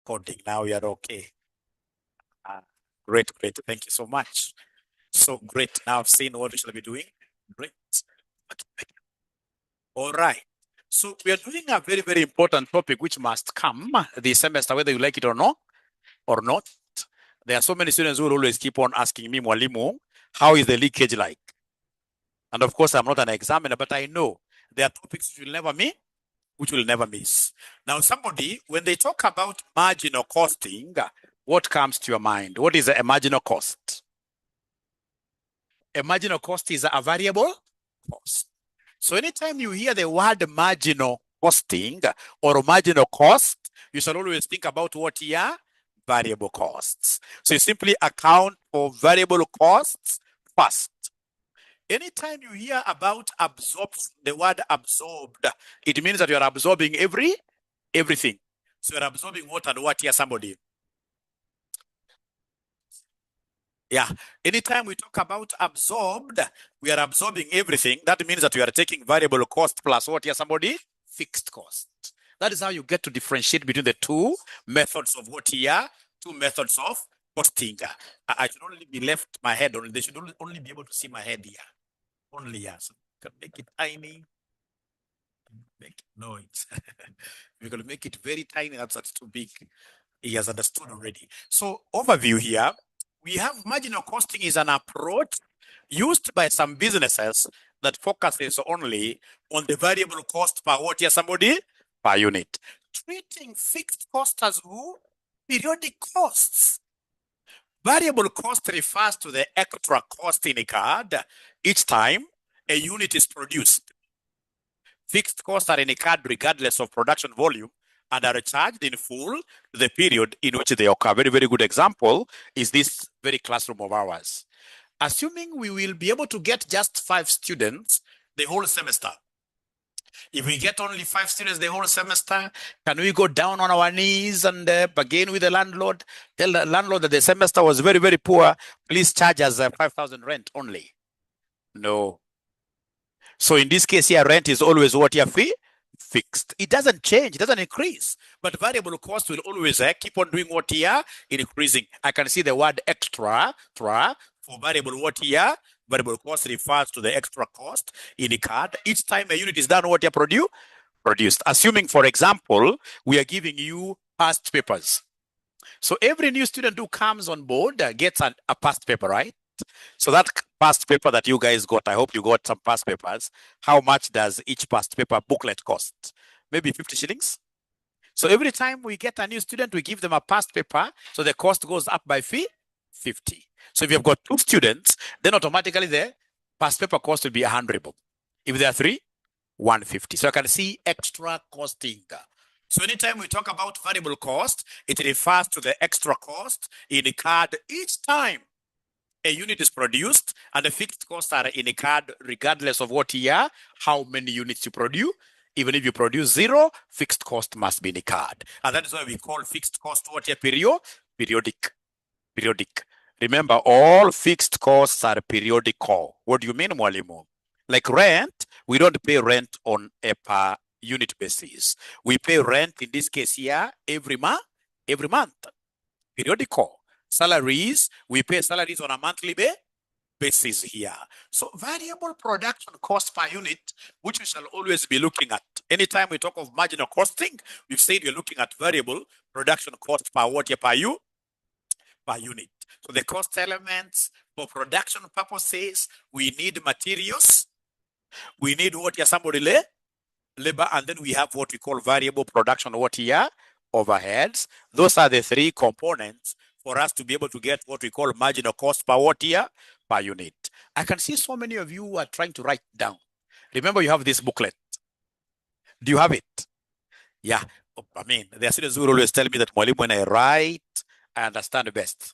recording. Now you're okay. Great. Thank you so much. So great. Now I've seen what we shall be doing. Great. Okay. All right. So we are doing a very, very important topic which must come this semester, whether you like it or not. There are so many students who will always keep on asking me, Mwalimu, how is the leakage like? And of course, I'm not an examiner, but I know there are topics which will never miss. Now, somebody, when they talk about marginal costing, what comes to your mind? What is a marginal cost? A marginal cost is a variable cost. So anytime you hear the word marginal costing or marginal cost, you shall always think about what here? Variable costs. So you simply account for variable costs first. Anytime you hear about absorption, the word absorbed, it means that you are absorbing everything. So you're absorbing what and what here, somebody? Yeah. Anytime we talk about absorbed, we are absorbing everything. That means that we are taking variable cost plus what here, somebody? Fixed cost. That is how you get to differentiate between the two methods of what here? Two methods of costing. I should only be left my head only. They should only be able to see my head here. Only here. So you can make it tiny. No, we're going to make it very tiny. That's too big. He has understood already. So overview here. We have marginal costing is an approach used by some businesses that focuses only on the variable cost per what here, somebody? Per unit. Treating fixed cost as who? Periodic costs. Variable cost refers to the extra cost in a card each time a unit is produced. Fixed costs are in a card regardless of production volume and are charged in full to the period in which they occur. Very, very good example is this very classroom of ours. Assuming we will be able to get just 5 students the whole semester. If we get only 5 students the whole semester, can we go down on our knees and bargain with the landlord? Tell the landlord that the semester was very, very poor. Please charge us 5,000 rent only. No. So in this case here, rent is always what your fee? Fixed. It doesn't change. It doesn't increase. But variable cost will always keep on doing what here? Increasing. I can see the word extra for variable what here? Variable cost refers to the extra cost in the card. Each time a unit is done, what you produced. Assuming, for example, we are giving you past papers. So every new student who comes on board gets a past paper, right? So that past paper that you guys got, I hope you got some past papers. How much does each past paper booklet cost? Maybe 50 shillings. So every time we get a new student, we give them a past paper. So the cost goes up by 50. So if you've got 2 students, then automatically the past paper cost will be 100. If there are 3, 150. So I can see extra costing. So anytime we talk about variable cost, it refers to the extra cost in the card each time a unit is produced, and the fixed costs are in a card regardless of what year, how many units you produce. Even if you produce 0, fixed cost must be in a card. And that is why we call fixed cost what year? Periodic. Remember, all fixed costs are periodical. What do you mean, Mwalimu? Like rent, we don't pay rent on a per unit basis. We pay rent, in this case here, every month. Periodical. Salaries, we pay salaries on a monthly basis here. So variable production cost per unit, which we shall always be looking at. Anytime we talk of marginal costing, we've said we're looking at variable production cost per what year? Per unit. So the cost elements for production purposes, we need materials. We need what year? Somebody labor, and then we have what we call variable production what year? Overheads. Those are the 3 components for us to be able to get what we call marginal cost per what year? Per unit. I can see so many of you are trying to write down. Remember, you have this booklet. Do you have it? Yeah. I mean, there are students who will always tell me that when I write, I understand best.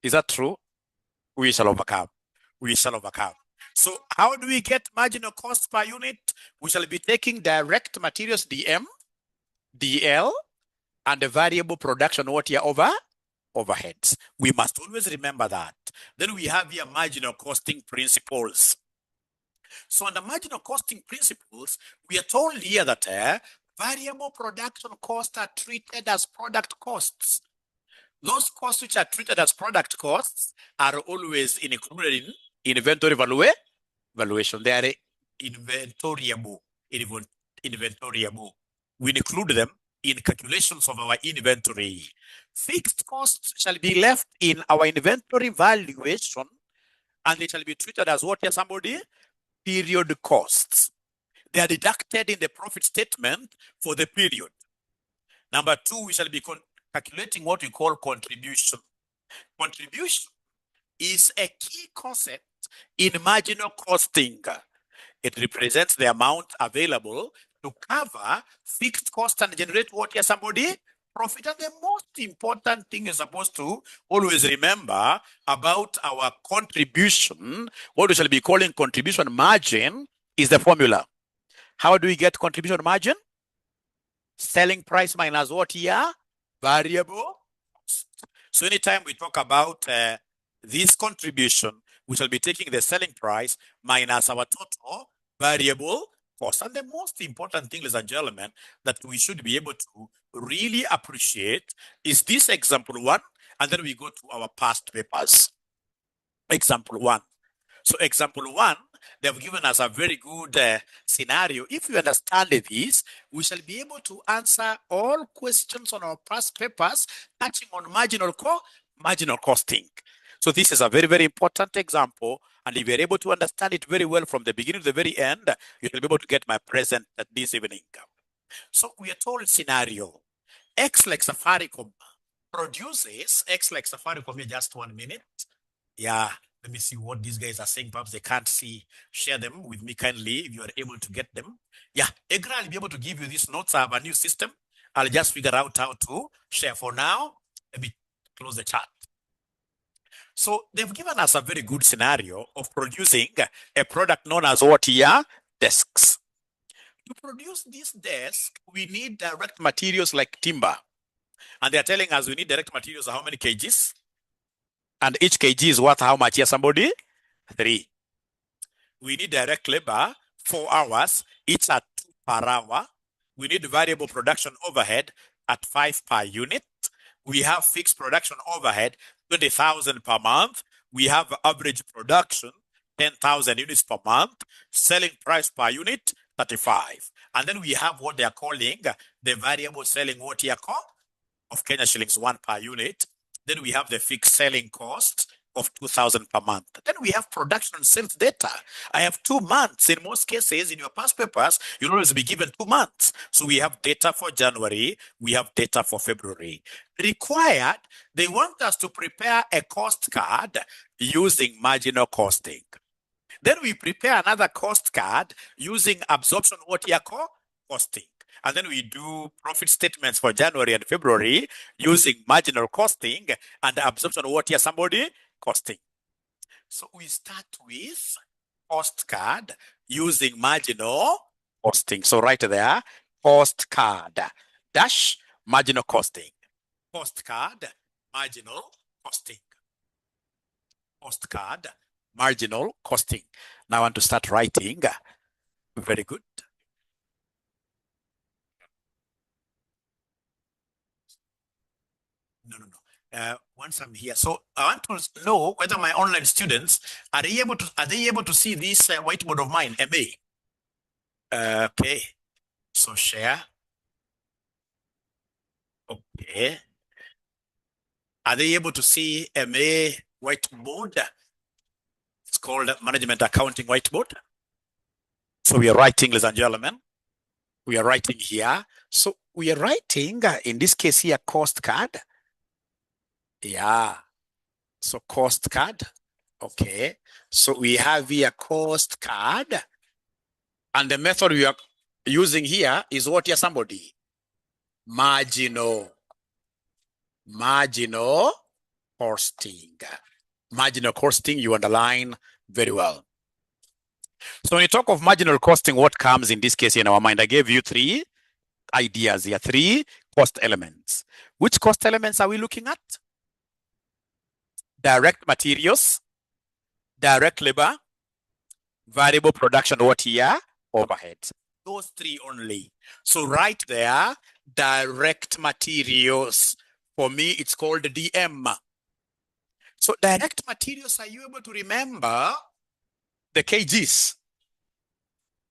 Is that true? We shall overcome. So how do we get marginal cost per unit? We shall be taking direct materials DM, DL, and the variable production what year? Overheads. We must always remember that. Then we have here marginal costing principles. So under marginal costing principles, we are told here that Variable production costs are treated as product costs. Those costs which are treated as product costs are always included in inventory valuation. They are inventoriable. Inventoriable. We include them in calculations of our inventory. Fixed costs shall be left in our inventory valuation, and they shall be treated as what here, somebody? Period costs. They are deducted in the profit statement for the period. Number two, we shall be calculating what we call contribution. Contribution is a key concept in marginal costing. It represents the amount available to cover fixed cost and generate what here, somebody? Profit. And the most important thing you're supposed to always remember about our contribution, what we shall be calling contribution margin, is the formula. How do we get contribution margin? Selling price minus what here? Variable cost. So anytime we talk about this contribution, we shall be taking the selling price minus our total variable cost. And the most important thing, ladies and gentlemen, that we should be able to really appreciate is this example one, and then we go to our past papers. Example one. So example one, they've given us a very good scenario. If you understand this, we shall be able to answer all questions on our past papers touching on marginal costing. So this is a very, very important example. And if you're able to understand it very well from the beginning to the very end, you will be able to get my present this evening. So we are told scenario. X like Safaricom produces, X like Safaricom, just 1 minute. Yeah. Let me see what these guys are saying. Perhaps they can't see. Share them with me kindly if you are able to get them. Yeah, Egra, I'll be able to give you these notes. I have a new system. I'll just figure out how to share. For now, let me close the chat. So they've given us a very good scenario of producing a product known as what here? Desks. To produce this desk, we need direct materials like timber. And they're telling us we need direct materials. How many kgs? And each kg is worth how much here, somebody? 3. We need direct labor, 4 hours, each at 2 per hour. We need variable production overhead at 5 per unit. We have fixed production overhead, 20,000 per month. We have average production, 10,000 units per month. Selling price per unit, 35. And then we have what they are calling the variable selling what here called of Kenya shillings 1 per unit. Then we have the fixed selling cost of 2,000 per month. Then we have production and sales data. I have 2 months. In most cases, in your past papers, you'll always be given 2 months. So we have data for January. We have data for February. Required, they want us to prepare a cost card using marginal costing. Then we prepare another cost card using absorption what here called costing. And then we do profit statements for January and February using marginal costing and absorption what here, somebody? Costing. So we start with cost card using marginal costing. So right there, cost card dash marginal costing. Cost card, marginal costing. Cost card, marginal costing. Now I want to start writing. Very good. No. Once I'm here, so I want to know whether my online students are they able to see this whiteboard of mine, MA? Okay, so share. Okay, are they able to see MA whiteboard? It's called Management Accounting Whiteboard. So we are writing, ladies and gentlemen. We are writing here. So we are writing in this case here cost card. Yeah. So cost card. Okay. So we have here cost card. And the method we are using here is what here, somebody? Marginal costing. Marginal costing, you underline very well. So when you talk of marginal costing, what comes in this case in our mind? I gave you 3 ideas here, 3 cost elements. Which cost elements are we looking at? Direct materials, direct labor, variable production, what here? Overhead. Those three only. So right there, direct materials. For me, it's called DM. So direct materials, are you able to remember the kgs?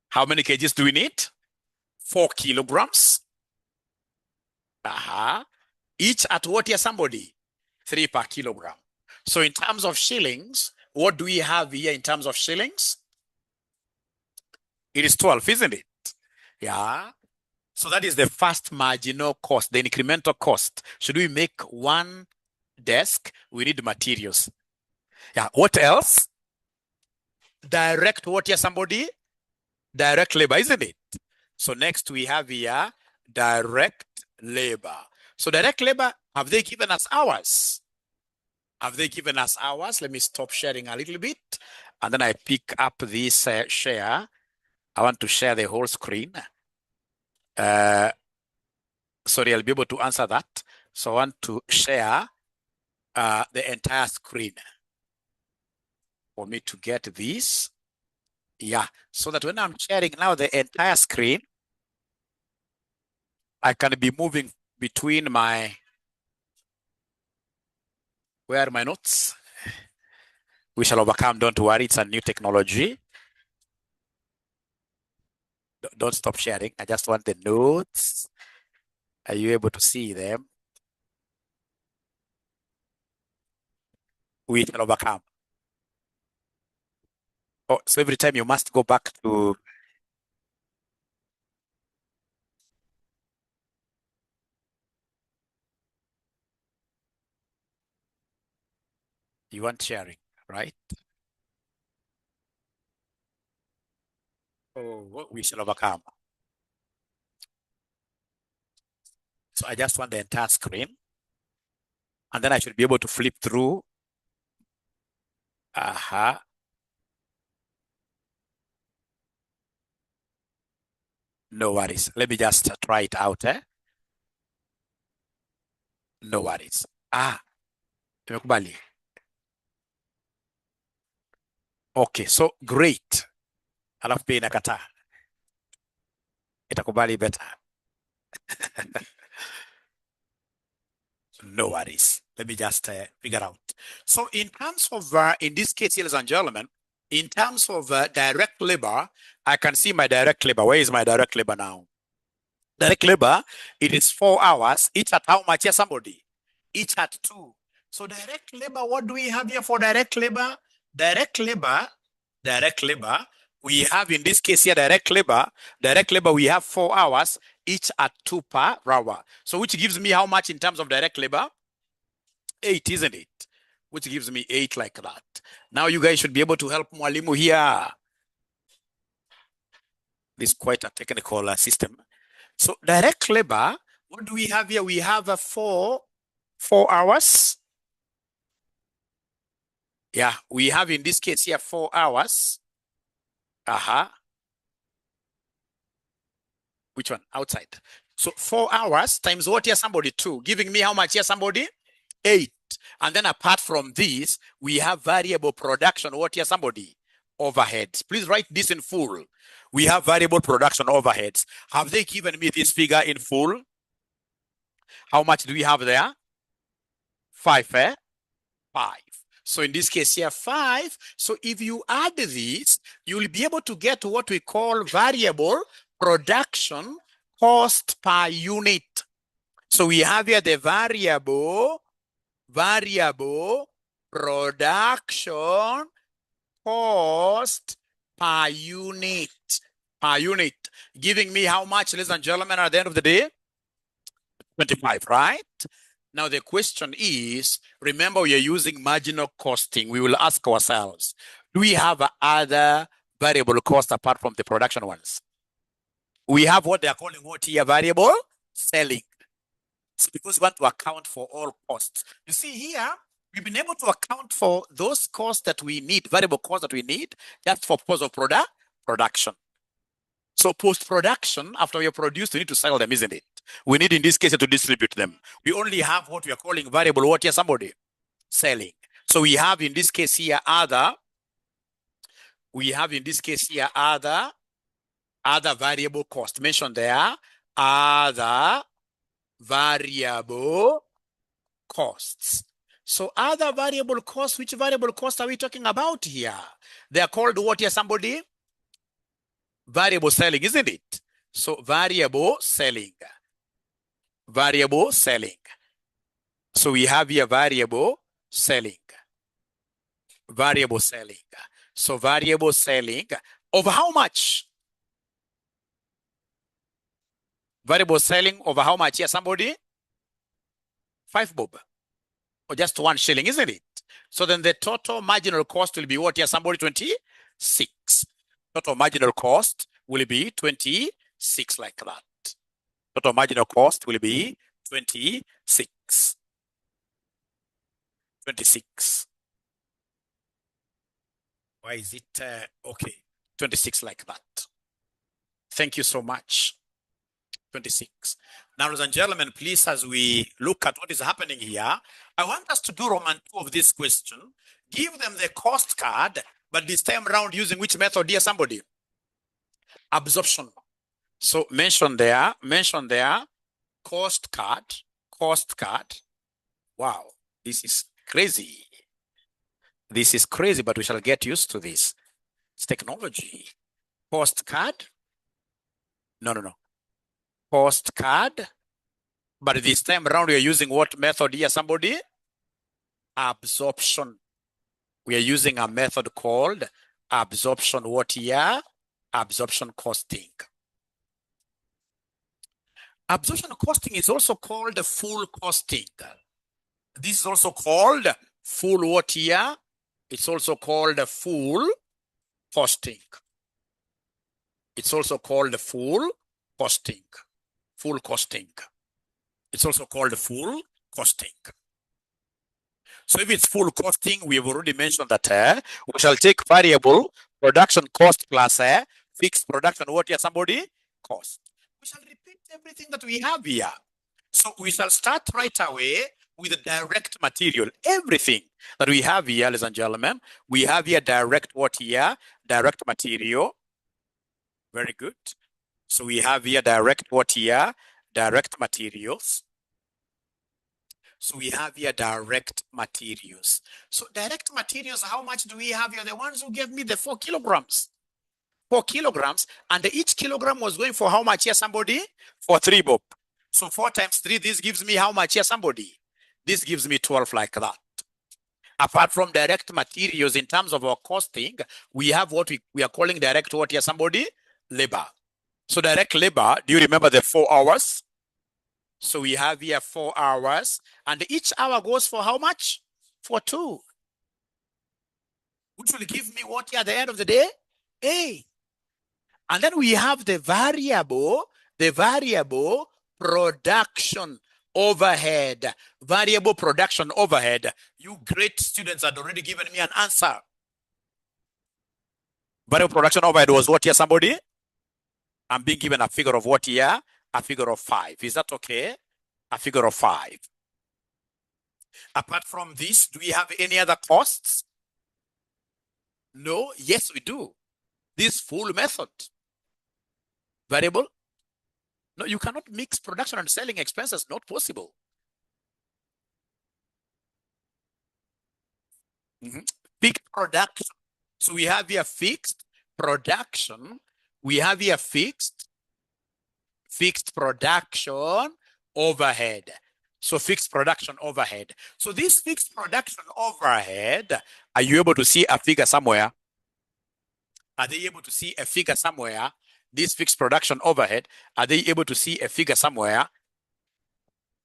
How many kgs do we need? 4 kilograms. Each at what here, somebody? 3 per kilogram. So in terms of shillings, what do we have here in terms of shillings? It is 12, isn't it? Yeah. So that is the first marginal cost, the incremental cost. Should we make one desk? We need materials. Yeah. What else? Direct what here, somebody? Direct labor, isn't it? So next we have here direct labor. So direct labor, have they given us hours? Have they given us hours? Let me stop sharing a little bit. And then I pick up this share. I want to share the whole screen. Sorry, I'll be able to answer that. So I want to share the entire screen for me to get this. Yeah, so that when I'm sharing now the entire screen, I can be moving between where are my notes? We shall overcome, don't worry, it's a new technology. Don't stop sharing. I just want the notes. Are you able to see them? We shall overcome. Oh, so every time you must go back to. You want sharing, right? Oh, we shall overcome. So I just want the entire screen. And then I should be able to flip through. No worries. Let me just try it out. No worries. Imekubali. Okay, so great. Alafu pia inakataa. Itakubali better. No worries. Let me just figure out. So in terms of, in this case, ladies and gentlemen, in terms of direct labor, I can see my direct labor. Where is my direct labor now? Direct labor, it is 4 hours. Each at how much? Yes, somebody. Each at 2. So direct labor, what do we have here for direct labor? Direct labor, we have in this case here direct labor, we have 4 hours, each at 2 per hour. So which gives me how much in terms of direct labor? 8, isn't it? Which gives me 8 like that. Now you guys should be able to help Mwalimu here. This is quite a technical system. So direct labor, what do we have here? We have a 4 hours. Yeah, we have in this case here 4 hours. Which one? Outside. So 4 hours times what here, somebody? 2. Giving me how much here, somebody? 8. And then apart from this, we have variable production. What here, somebody? Overheads. Please write this in full. We have variable production overheads. Have they given me this figure in full? How much do we have there? 5, 5. So in this case here, 5. So if you add this, you will be able to get what we call variable production cost per unit. So we have here the variable production cost per unit, giving me how much, ladies and gentlemen, at the end of the day? 25, right? Now the question is, remember we are using marginal costing. We will ask ourselves, do we have other variable costs apart from the production ones? We have what they are calling what here? Variable selling. So because we want to account for all costs. You see here, we've been able to account for those costs that we need, variable costs that we need, just for purpose of production. So post-production, after we are produced, we need to sell them, isn't it? We need, in this case, to distribute them. We only have what we are calling variable what here, somebody? Selling. So we have in this case here other Other variable cost. Mention there. Other variable costs. So other variable costs, which variable costs are we talking about here? They are called what here, somebody? Variable selling, isn't it? So variable selling. Variable selling. So we have here variable selling. Variable selling. So variable selling over how much? Variable selling over how much here, somebody? 5 bob. Or just 1 shilling, isn't it? So then the total marginal cost will be what here, somebody? 26. Total marginal cost will be 26, like that. Total marginal cost will be 26. 26. Why is it okay? 26, like that. Thank you so much. 26. Now, ladies and gentlemen, please, as we look at what is happening here, I want us to do Roman 2 of this question. Give them the cost card, but this time around using which method here, somebody? Absorption. So mention there, cost card. Wow, this is crazy. This is crazy, but we shall get used to this. It's technology. Cost card. No. Cost card. But this time around, we are using what method here, somebody? Absorption. We are using a method called absorption. What here? Absorption costing. Absorption costing is also called full costing. This is also called full what here? It's also called full costing. It's also called full costing. Full costing. It's also called full costing. So if it's full costing, we have already mentioned that we shall take variable production cost plus fixed production what here, somebody? Cost. We shall repeat everything that we have here. So we shall start right away with the direct material. Everything that we have here, ladies and gentlemen, we have here direct what here? Direct material. Very good. So we have here direct what here? Direct materials. So we have here direct materials. So direct materials, how much do we have here? The ones who gave me the 4 kilograms. 4 kilograms, and each kilogram was going for how much here, somebody? For 3 bob. So 4 times 3, this gives me how much here, somebody? This gives me 12, like that. Apart from direct materials, in terms of our costing, we have what we are calling direct what here, somebody? Labor. So direct labor, do you remember the 4 hours? So we have here 4 hours, and each hour goes for how much? For 2. Which will give me what here at the end of the day? A. And then we have the variable production overhead. Variable production overhead. You great students had already given me an answer. Variable production overhead was what here, somebody? I'm being given a figure of what here? A figure of 5. Is that okay? A figure of 5. Apart from this, do we have any other costs? No? Yes, we do. This full method. Variable? No, you cannot mix production and selling expenses. Not possible. Fixed production. So we have here fixed production. We have here fixed production overhead. So fixed production overhead. So this fixed production overhead, are you able to see a figure somewhere? Are they able to see a figure somewhere? This fixed production overhead, are they able to see a figure somewhere?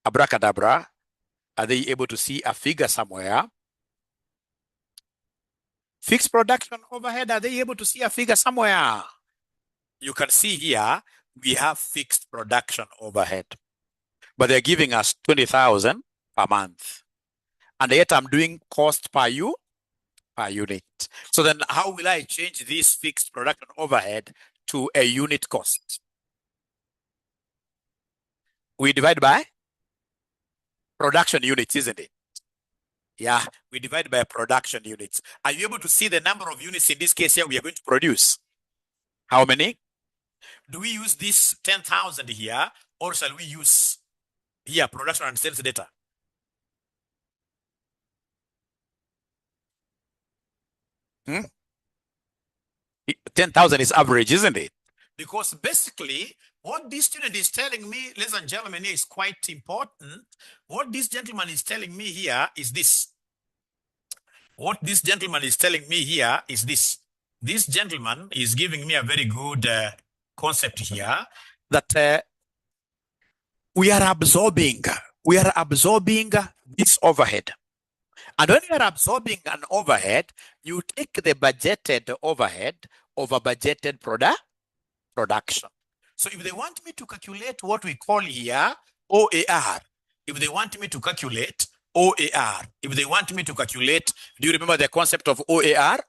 Abracadabra. Are they able to see a figure somewhere? Fixed production overhead, are they able to see a figure somewhere? You can see here, we have fixed production overhead. But they're giving us 20,000 per month. And yet I'm doing cost per unit. So then how will I change this fixed production overhead to a unit cost? We divide by production units, isn't it? Yeah, we divide by production units. Are you able to see the number of units in this case here we are going to produce? How many? Do we use this 10,000 here, or shall we use here production and sales data? Hmm? 10,000 is average, isn't it? Because basically, what this student is telling me, ladies and gentlemen, is quite important. What this gentleman is telling me here is this. What this gentleman is telling me here is this. This gentleman is giving me a very good concept here that we are absorbing this overhead. And when you are absorbing an overhead, you take the budgeted overhead over budgeted production. So if they want me to calculate what we call here OAR, if they want me to calculate OAR, if they want me to calculate, do you remember the concept of OAR?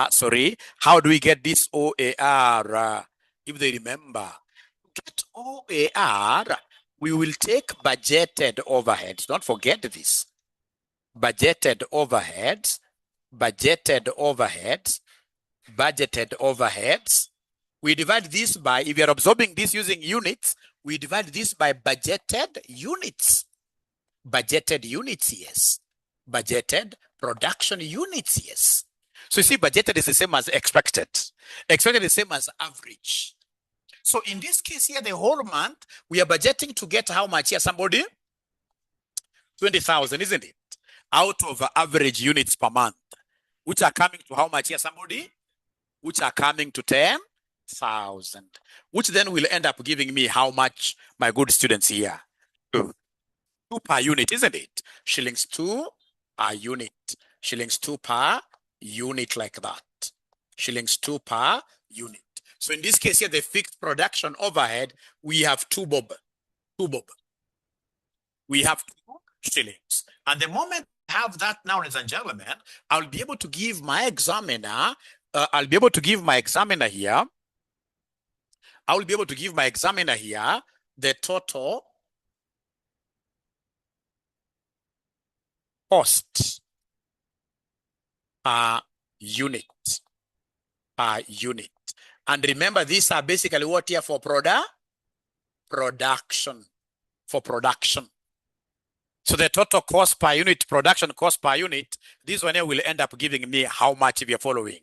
Sorry. How do we get this OAR? If they remember, to get OAR, we will take budgeted overheads. Don't forget this. Budgeted overheads, budgeted overheads, budgeted overheads. We divide this by, if you're absorbing this using units, we divide this by budgeted units. Budgeted units, yes. Budgeted production units, yes. So you see, budgeted is the same as expected. Expected is the same as average. So in this case here, the whole month, we are budgeting to get how much here, somebody? 20,000, isn't it? Out of average units per month, which are coming to how much here, somebody? Which are coming to 10,000, which then will end up giving me how much, my good students here? 2 per unit, isn't it? Shillings 2 per unit. Shillings 2 per unit, like that. Shillings 2 per unit. So in this case here, the fixed production overhead, we have 2 bob. 2 bob. We have 2 shillings. And the moment I have that now, ladies and gentlemen, I'll be able to give my examiner, here, I will be able to give my examiner here the total cost per unit. And remember, these are basically what here for production. For production. So the total cost per unit, production cost per unit, this one here will end up giving me how much if you're following?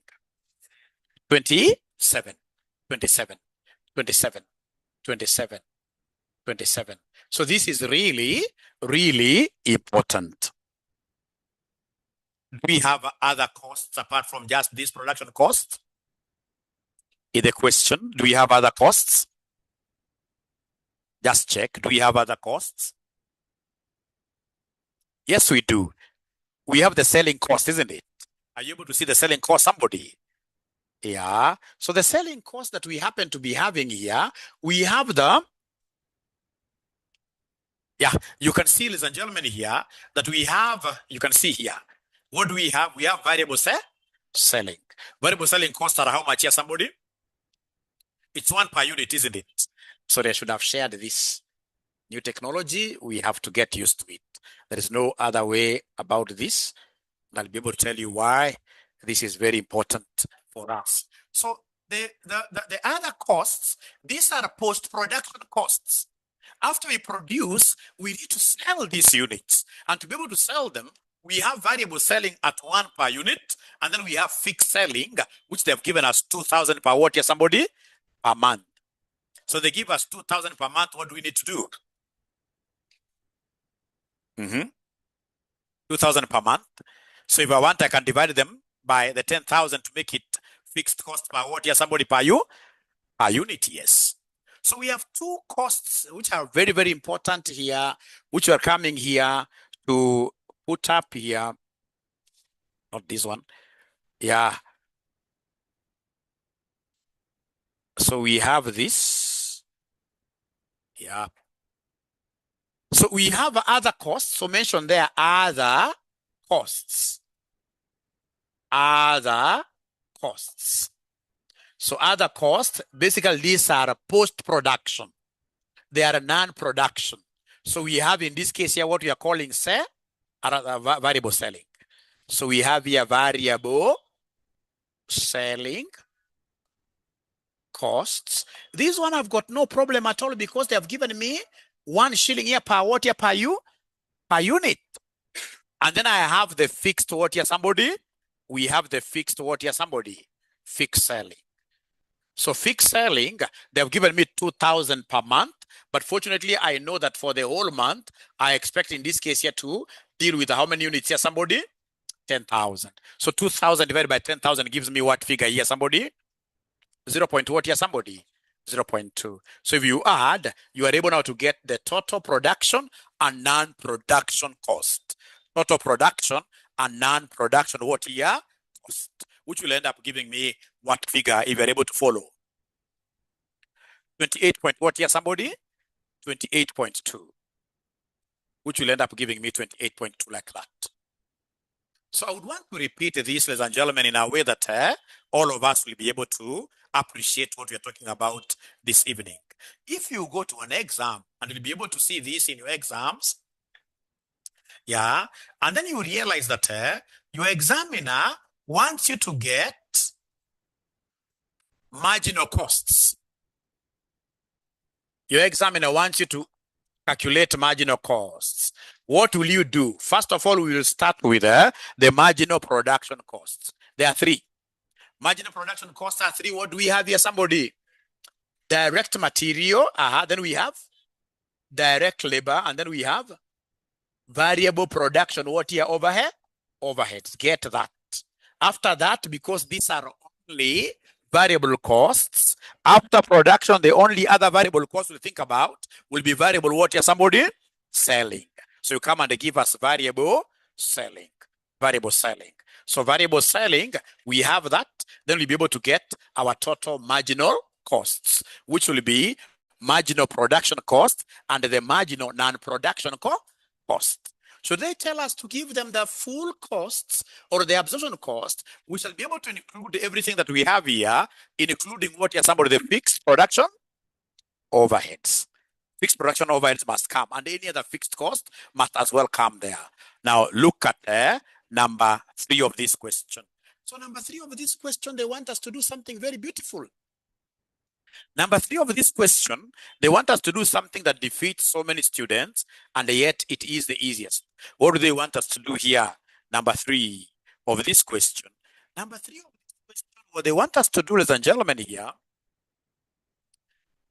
27. So this is really, really important. Do we have other costs apart from just this production cost? In the question, do we have other costs? Just check. Do we have other costs? Yes, we do. We have the selling cost, isn't it? Are you able to see the selling cost, somebody? Yeah. So the selling cost that we happen to be having here, we have the, you can see, ladies and gentlemen, here that we have, you can see here, what do we have? We have variable selling. Variable selling costs are how much here, somebody? It's 1 per unit, isn't it? Sorry, I should have shared this. New technology, we have to get used to it. There is no other way about this. I'll be able to tell you why this is very important for us. So the other costs, these are post-production costs. After we produce, we need to sell these units. And to be able to sell them, we have variable selling at 1 per unit, and then we have fixed selling, which they've given us 2,000 per what here, somebody? Per month. So they give us 2,000 per month. What do we need to do? 2,000 per month. So if I want, I can divide them by the 10,000 to make it fixed cost per what here, somebody? Per unit, yes. So we have 2 costs which are very, very important here, which are coming here to put up here. Not this one. Yeah. So we have this. Yeah. So we have other costs. So mention there other costs. Other costs. So other costs, basically these are post-production. They are non-production. So we have in this case here what we are calling variable selling. So we have here variable selling. costs. This one I've got no problem at all because they have given me 1 shilling here per what here per unit. And then I have the fixed what here somebody. We have the fixed what here somebody. Fixed selling. So fixed selling, they've given me 2,000 per month. But fortunately, I know that for the whole month, I expect in this case here to deal with how many units here somebody? 10,000. So 2,000 divided by 10,000 gives me what figure here somebody? 0. What here somebody? 0.2. So if you add, you are able now to get the total production and non-production cost. Total production and non-production what here? Cost, which will end up giving me what figure if you're able to follow? 28 point what here somebody? 28.2, which will end up giving me 28.2 like that. So I would want to repeat this, ladies and gentlemen, in a way that all of us will be able to appreciate what we're talking about this evening. If you go to an exam and you'll be able to see this in your exams, yeah, and then you realize that your examiner wants you to get marginal costs. Your examiner wants you to calculate marginal costs. What will you do? First of all, we will start with the marginal production costs. There are 3. Marginal production costs are 3. What do we have here, somebody? Direct material. Then we have direct labor. And then we have variable production. What here? Overhead? Overheads. Get that. After that, because these are only variable costs, after production, the only other variable cost we'll think about will be variable what here, somebody? Selling. So you come and give us variable selling. Variable selling. So variable selling, we have that. Then we'll be able to get our total marginal costs, which will be marginal production cost and the marginal non-production cost. Should they tell us to give them the full costs or the absorption cost, we shall be able to include everything that we have here, including what here, some of the fixed production overheads. Fixed production overheads must come, and any other fixed cost must as well come there. Now look at number 3 of this question. So number 3 of this question, they want us to do something very beautiful. Number 3 of this question, they want us to do something that defeats so many students, and yet it is the easiest. What do they want us to do here? Number 3 of this question. Number 3 of this question, what they want us to do, ladies and gentlemen, here,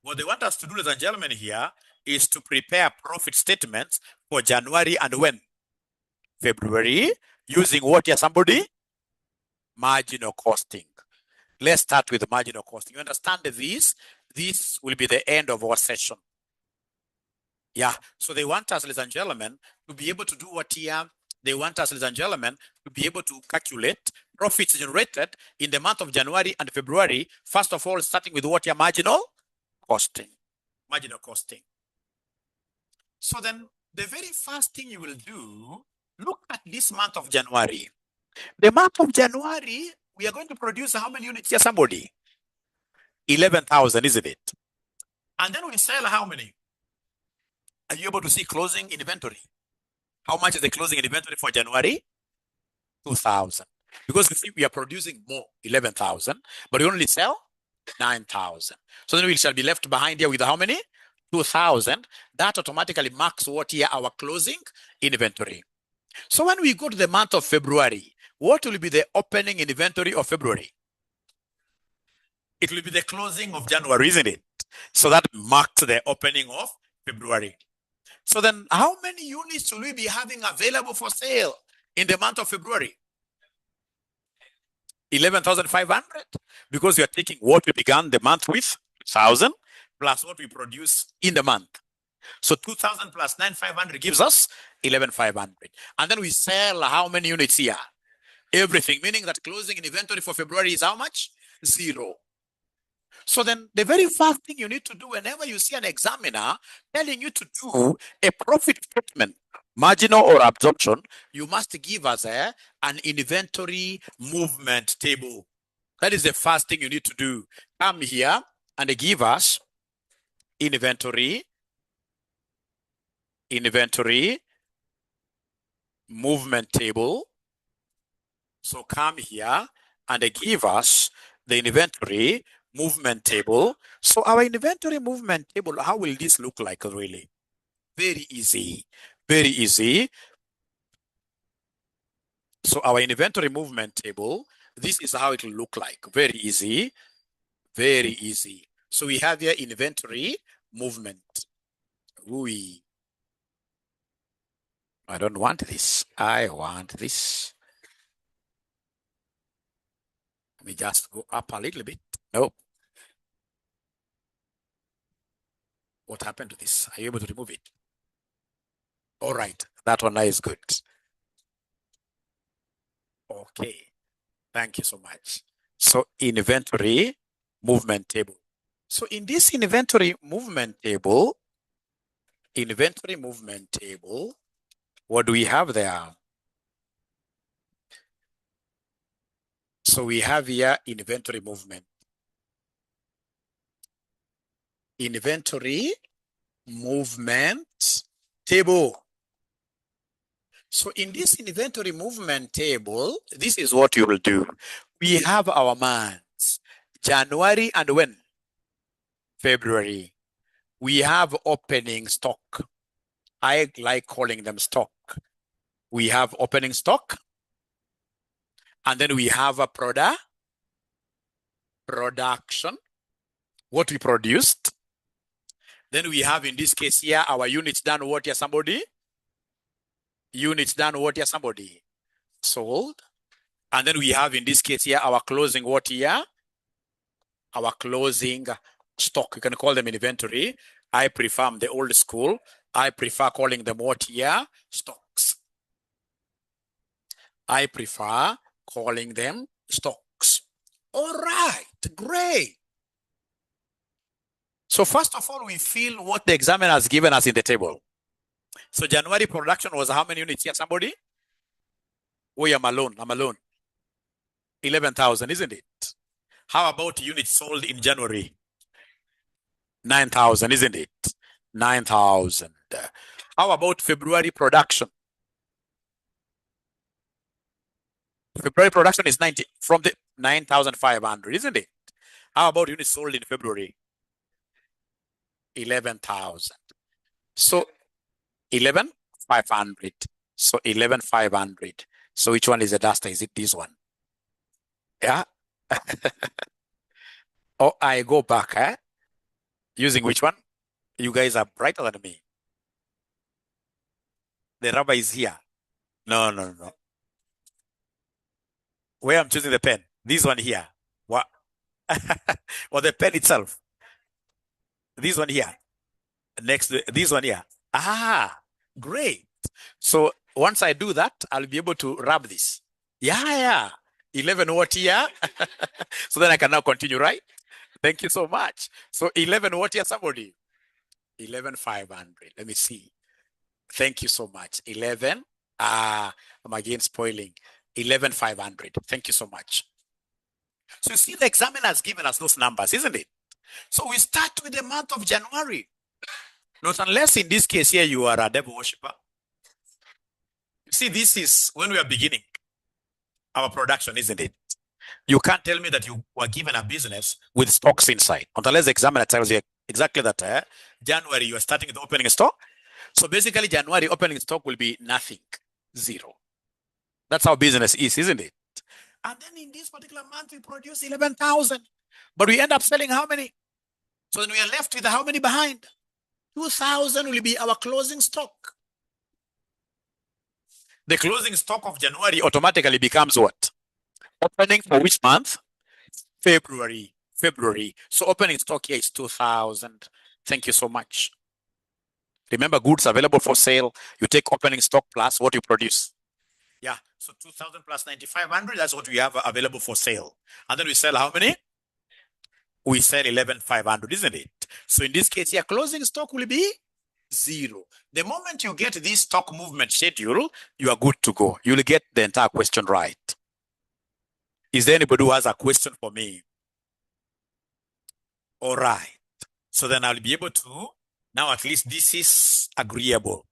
what they want us to do, ladies and gentlemen, here, is to prepare profit statements for January and when? February, using what here, somebody? Marginal costing. Let's start with marginal costing. You understand this? This will be the end of our session. Yeah. So they want us, ladies and gentlemen, to be able to do what here? They want us, ladies and gentlemen, to be able to calculate profits generated in the month of January and February. First of all, starting with what here? Marginal costing. Marginal costing. So then the very first thing you will do, look at this month of January. The month of January, we are going to produce how many units here, somebody? 11,000, isn't it? And then we sell how many? Are you able to see closing inventory? How much is the closing inventory for January? 2,000. Because you see, we are producing more, 11,000, but we only sell 9,000. So then we shall be left behind here with how many? 2,000. That automatically marks what here? Our closing inventory. So when we go to the month of February, what will be the opening inventory of February? It will be the closing of January, isn't it? So that marks the opening of February. So then how many units will we be having available for sale in the month of February? 11,500, because we are taking what we began the month with, 1,000, plus what we produce in the month. So 2,000 plus 9,500 gives us 11,500. And then we sell how many units here? Everything, meaning that closing in inventory for February is how much? 0. So then the very first thing you need to do whenever you see an examiner telling you to do a profit statement, marginal or absorption, you must give us an inventory movement table. That is the first thing you need to do. Come here and give us inventory movement table. So come here and give us the inventory movement table. So our inventory movement table, how will this look like really? Very easy, very easy. So our inventory movement table, this is how it will look like. Very easy, very easy. So we have here inventory movement. I don't want this. I want this. Let me just go up a little bit. Nope. What happened to this? Are you able to remove it? All right. That one is good. Okay. Thank you so much. So inventory movement table. So in this inventory movement table, what do we have there? So we have here inventory movement. Inventory movement table. So in this inventory movement table, this is what you will do. We have our months, January and when? February. We have opening stock. I like calling them stock. We have opening stock. And then we have a production, what we produced. Then we have, in this case here, our units done what here, somebody? Units done what here, somebody? Sold. And then we have, in this case here, our closing what here? Our closing stock. You can call them inventory. I prefer the old school. I prefer calling them what here? Stocks. I prefer calling them stocks. All right, great. So first of all, we feel what the examiner has given us in the table. So January production was how many units here? Somebody? Oh, I'm alone. 11,000, isn't it? How about units sold in January? 9,000, isn't it? 9,000. How about February production? February production is 90 from the 9,500, isn't it? How about units sold in February? 11,000. So 11,500. So 11,500. So which one is the duster? Is it this one? Yeah. Oh, I go back, using which one? You guys are brighter than me. The rubber is here. No. Where I'm choosing the pen? This one here. What? Or the pen itself? This one here. Next, this one here. Ah, great. So once I do that, I'll be able to rub this. Yeah. 11 what here? So then I can now continue, right? Thank you so much. So 11 what here, somebody? 11,500. Let me see. Thank you so much. 11. I'm again spoiling. 11,500. Thank you so much. So you see, the examiner has given us those numbers, isn't it? So we start with the month of January. Not unless in this case here you are a devil worshipper. You see, this is when we are beginning our production, isn't it? You can't tell me that you were given a business with stocks inside. Not unless the examiner tells you exactly that January you are starting with opening stock. So basically January opening stock will be nothing, zero. That's how business is, isn't it? And then in this particular month we produce 11,000, but we end up selling how many? So then we are left with how many behind? 2,000 will be our closing stock. The closing stock of January automatically becomes what? Opening for which month? February. So opening stock here is 2,000. Thank you so much. Remember, goods available for sale. You take opening stock plus what you produce. Yeah, so 2,000 plus 9,500, that's what we have available for sale. And then we sell how many? We sell 11,500, isn't it? So in this case here, closing stock will be zero. The moment you get this stock movement schedule, you are good to go. You'll get the entire question right. Is there anybody who has a question for me? All right. So then I'll be able to, now at least this is agreeable.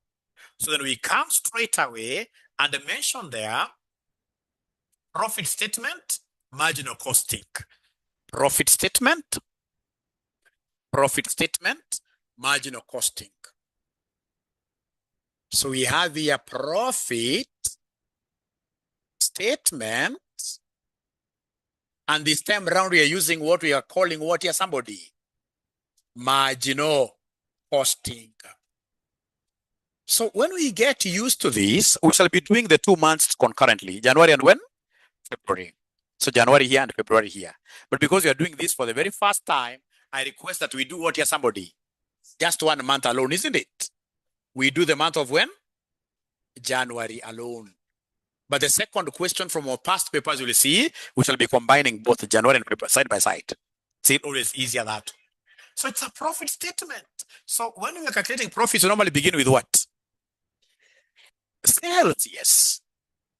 So then we come straight away and mention there, profit statement, marginal costing. Profit statement, marginal costing. So we have here profit statement, and this time around we are using what we are calling what here, somebody? Marginal costing. So when we get used to this, we shall be doing the 2 months concurrently, January and when? February. So January here and February here. But because we are doing this for the very first time, I request that we do what here, somebody? Just 1 month alone, isn't it? We do the month of when? January alone. But the second question from our past papers, you will see, we shall be combining both January and February side by side. See, it always easier that. So it's a profit statement. So when we are calculating profits, we normally begin with what? Sales, yes.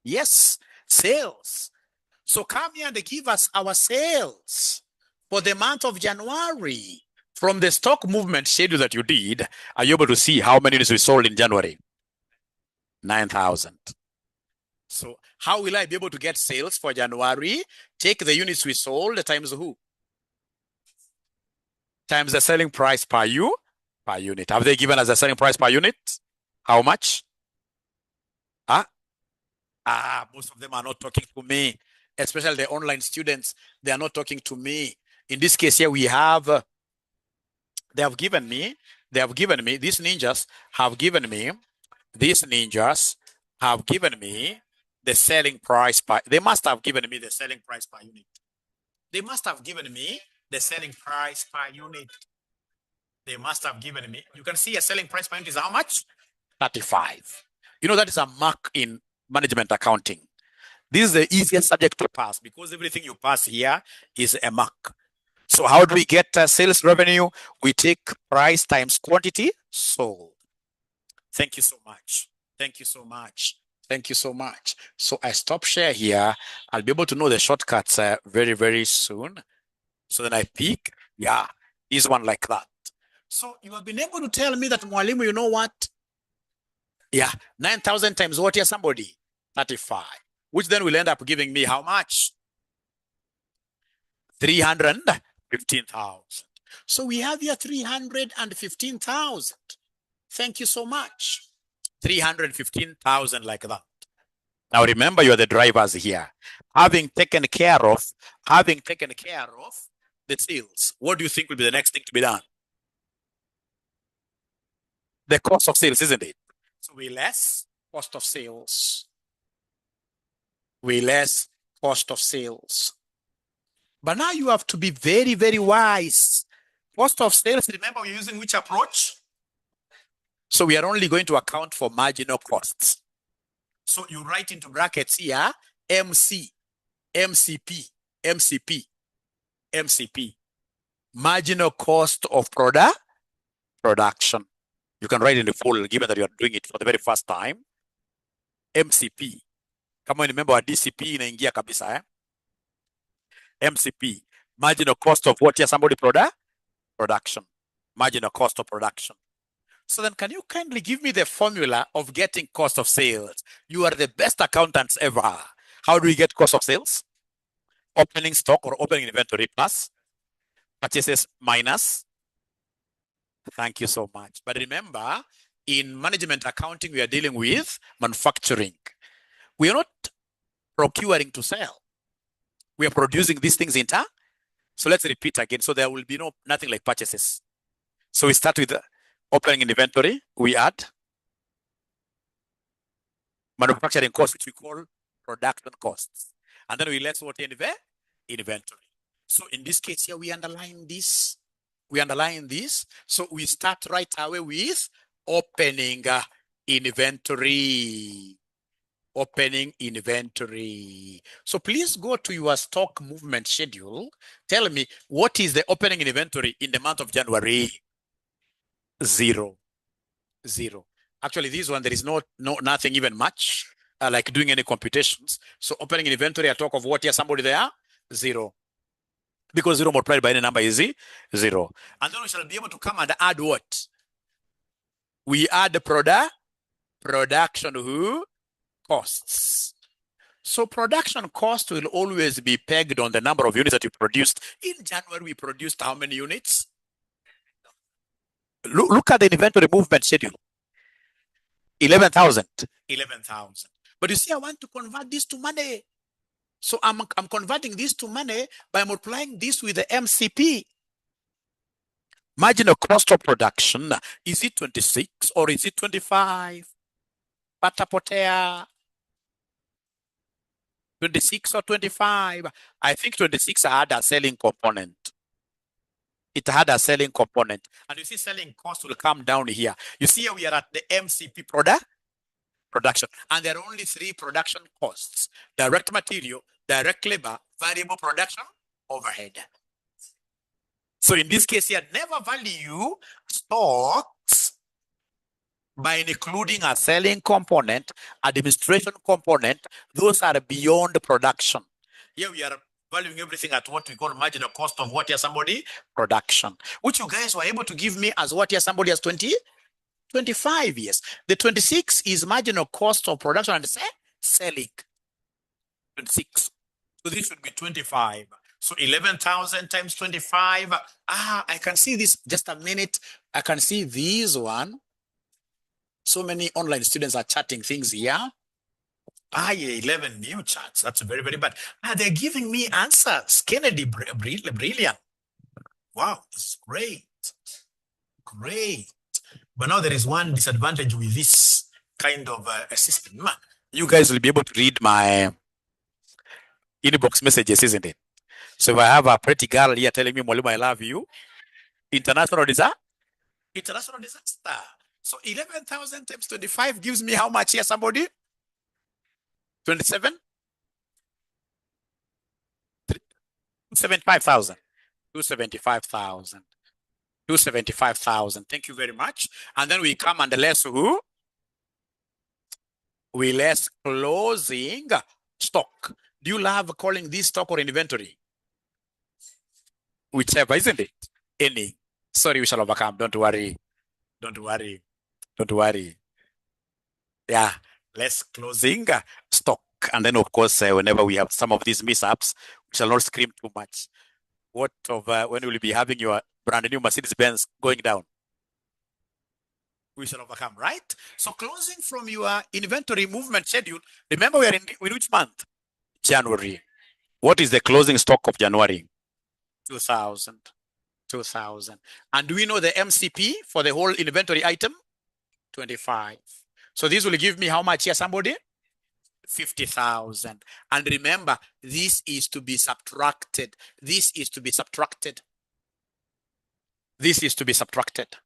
Yes, sales. So come here and give us our sales for the month of January. From the stock movement schedule that you did, are you able to see how many units we sold in January? 9,000. So how will I be able to get sales for January? Take the units we sold times who? Times the selling price per unit. Have they given us the selling price per unit? How much? Most of them are not talking to me, especially the online students. They are not talking to me. In this case here, we have, these ninjas have given me the selling price per, they must have given me the selling price per unit. They must have given me the selling price per unit. They must have given me, you can see a selling price per unit is how much? 35. You know, that is a mark in management accounting. This is the easiest subject to pass because everything you pass here is a mark. So how do we get sales revenue? We take price times quantity sold. Thank you so much. Thank you so much. Thank you so much. So I stop share here. I'll be able to know the shortcuts very, very soon. So then I pick, this one like that. So you have been able to tell me that, Mwalimu, you know what? 9,000 times what here, somebody? 35. Which then will end up giving me how much? 315,000. So we have here 315,000. Thank you so much. 315,000 like that. Now remember, you are the drivers here. Having taken care of the sales, what do you think will be the next thing to be done? The cost of sales, isn't it? So we less cost of sales. But now you have to be very, very wise. Cost of sales, remember we're using which approach? So we are only going to account for marginal costs. So you write into brackets here, MCP. Marginal cost of production. You can write in the full, given that you are doing it for the very first time. MCP. Kama remember our DCP inaingia kabisa, MCP. Marginal cost of what here, somebody? Production. Marginal cost of production. So then can you kindly give me the formula of getting cost of sales? You are the best accountants ever. How do we get cost of sales? Opening stock or opening inventory plus purchases minus. Thank you so much. But remember, in management accounting, we are dealing with manufacturing. We are not procuring to sell. We are producing these things in turn. So let's repeat again. So there will be nothing like purchases. So we start with opening inventory. We add manufacturing costs, which we call production costs. And then we less what inventory. So in this case here, we underline this. So we start right away with opening inventory. So please go to your stock movement schedule. Tell me, what is the opening inventory in the month of January? 0. Actually, this one, there is nothing even much like doing any computations. So opening inventory, I talk of what here, somebody there? 0. Because 0 multiplied by any number is 0. And then we shall be able to come and add what? We add the production costs. So production cost will always be pegged on the number of units that you produced. In January, we produced how many units? Look at the inventory movement schedule. 11,000. 11,000. But you see, I want to convert this to money. So I'm converting this to money by multiplying this with the MCP. Marginal cost of production. Is it 26 or is it 25? Patapotea. 26 or 25? I think 26 had a selling component. It had a selling component. And you see selling cost will come down here. You see we are at the MCP production. And there are only 3 production costs: direct material, direct labor, variable production, overhead. So in this case here, never value stocks by including a selling component, administration component. Those are beyond production. Here we are valuing everything at what we call marginal cost of what here somebody production, which you guys were able to give me as what here somebody has 25 years. The 26 is marginal cost of production and selling. 26. So this should be 25. So 11,000 times 25. I can see this. Just a minute. I can see this one. So many online students are chatting things here. 11 new chats. That's very, very bad. They're giving me answers. Kennedy, brilliant. Wow, that's great. Great. But now there is one disadvantage with this kind of a system. You guys will be able to read my inbox messages, isn't it? So if I have a pretty girl here telling me, Mwalimu, I love you, international disaster. International disaster. So 11,000 times 25 gives me how much here, somebody? 27? 275,000. 275,000. 275,000. Thank you very much. And then we come and less who? We less closing stock. Do you love calling this stock or inventory? Whichever, isn't it? Any. Sorry, we shall overcome. Don't worry. Don't worry. Don't worry. Yeah, less closing stock. And then, of course, whenever we have some of these mishaps, we shall not scream too much. What of when will you be having your brand new Mercedes-Benz going down? We shall overcome, right? So closing from your inventory movement schedule, remember we are in which month? January. What is the closing stock of January? 2,000. 2,000. And do we know the MCP for the whole inventory item? 25. So this will give me how much here, somebody? 50,000. And remember, this is to be subtracted. This is to be subtracted. This is to be subtracted.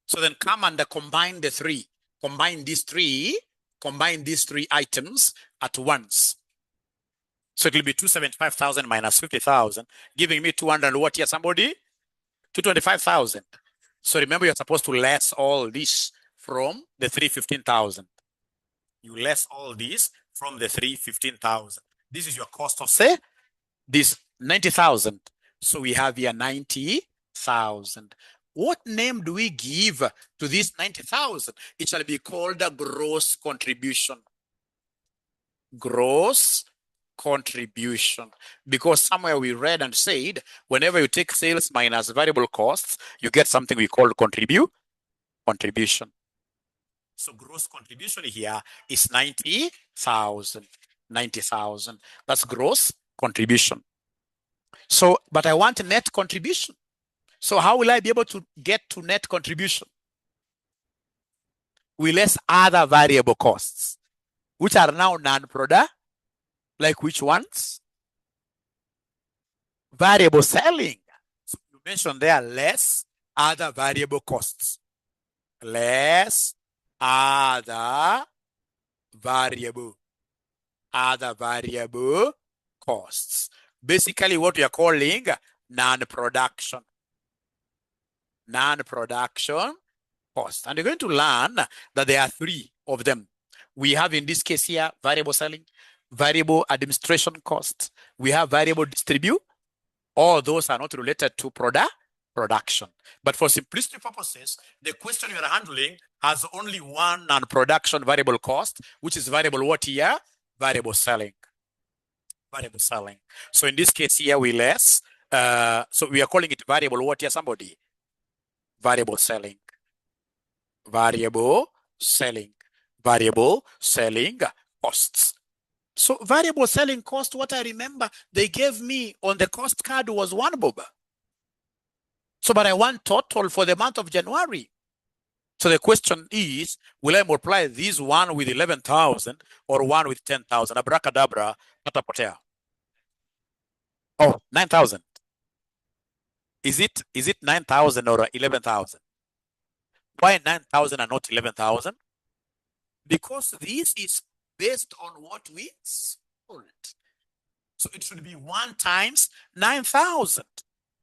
So then come and combine the 3. Combine these 3 items at once. So it will be 275,000 minus 50,000, giving me 200 what here, somebody? 225,000. So remember, you're supposed to less all this from the 315,000. You less all this from the 315,000. This is your cost of, say, this 90,000. So we have here 90,000. What name do we give to this 90,000? It shall be called a gross contribution. Gross contribution. Because somewhere we read and said, whenever you take sales minus variable costs, you get something we call contribution. So gross contribution here is 90,000. 90,000. That's gross contribution. So, but I want net contribution. So how will I be able to get to net contribution? We less other variable costs, which are now non-product. Like which ones? Variable selling. So you mentioned there less other variable costs. Less other variable costs. Basically what we are calling non-production. Non-production cost. And you're going to learn that there are 3 of them. We have in this case here variable selling, variable administration cost. We have variable distribute. All those are not related to production. But for simplicity purposes, the question you are handling has only one non-production variable cost, which is variable what here? variable selling. Variable selling. So in this case here, we less. So we are calling it variable what here, somebody? Variable selling. Variable selling. Variable selling costs. So variable selling cost, what I remember, they gave me on the cost card was 1 bob. So, but I want total for the month of January. So the question is, will I multiply this one with 11,000 or one with 10,000? Abracadabra, patapotea. Oh, 9,000. Is it 9,000 or 11,000? Why 9,000 and not 11,000? Because this is based on what we sold. So it should be 1 times 9,000.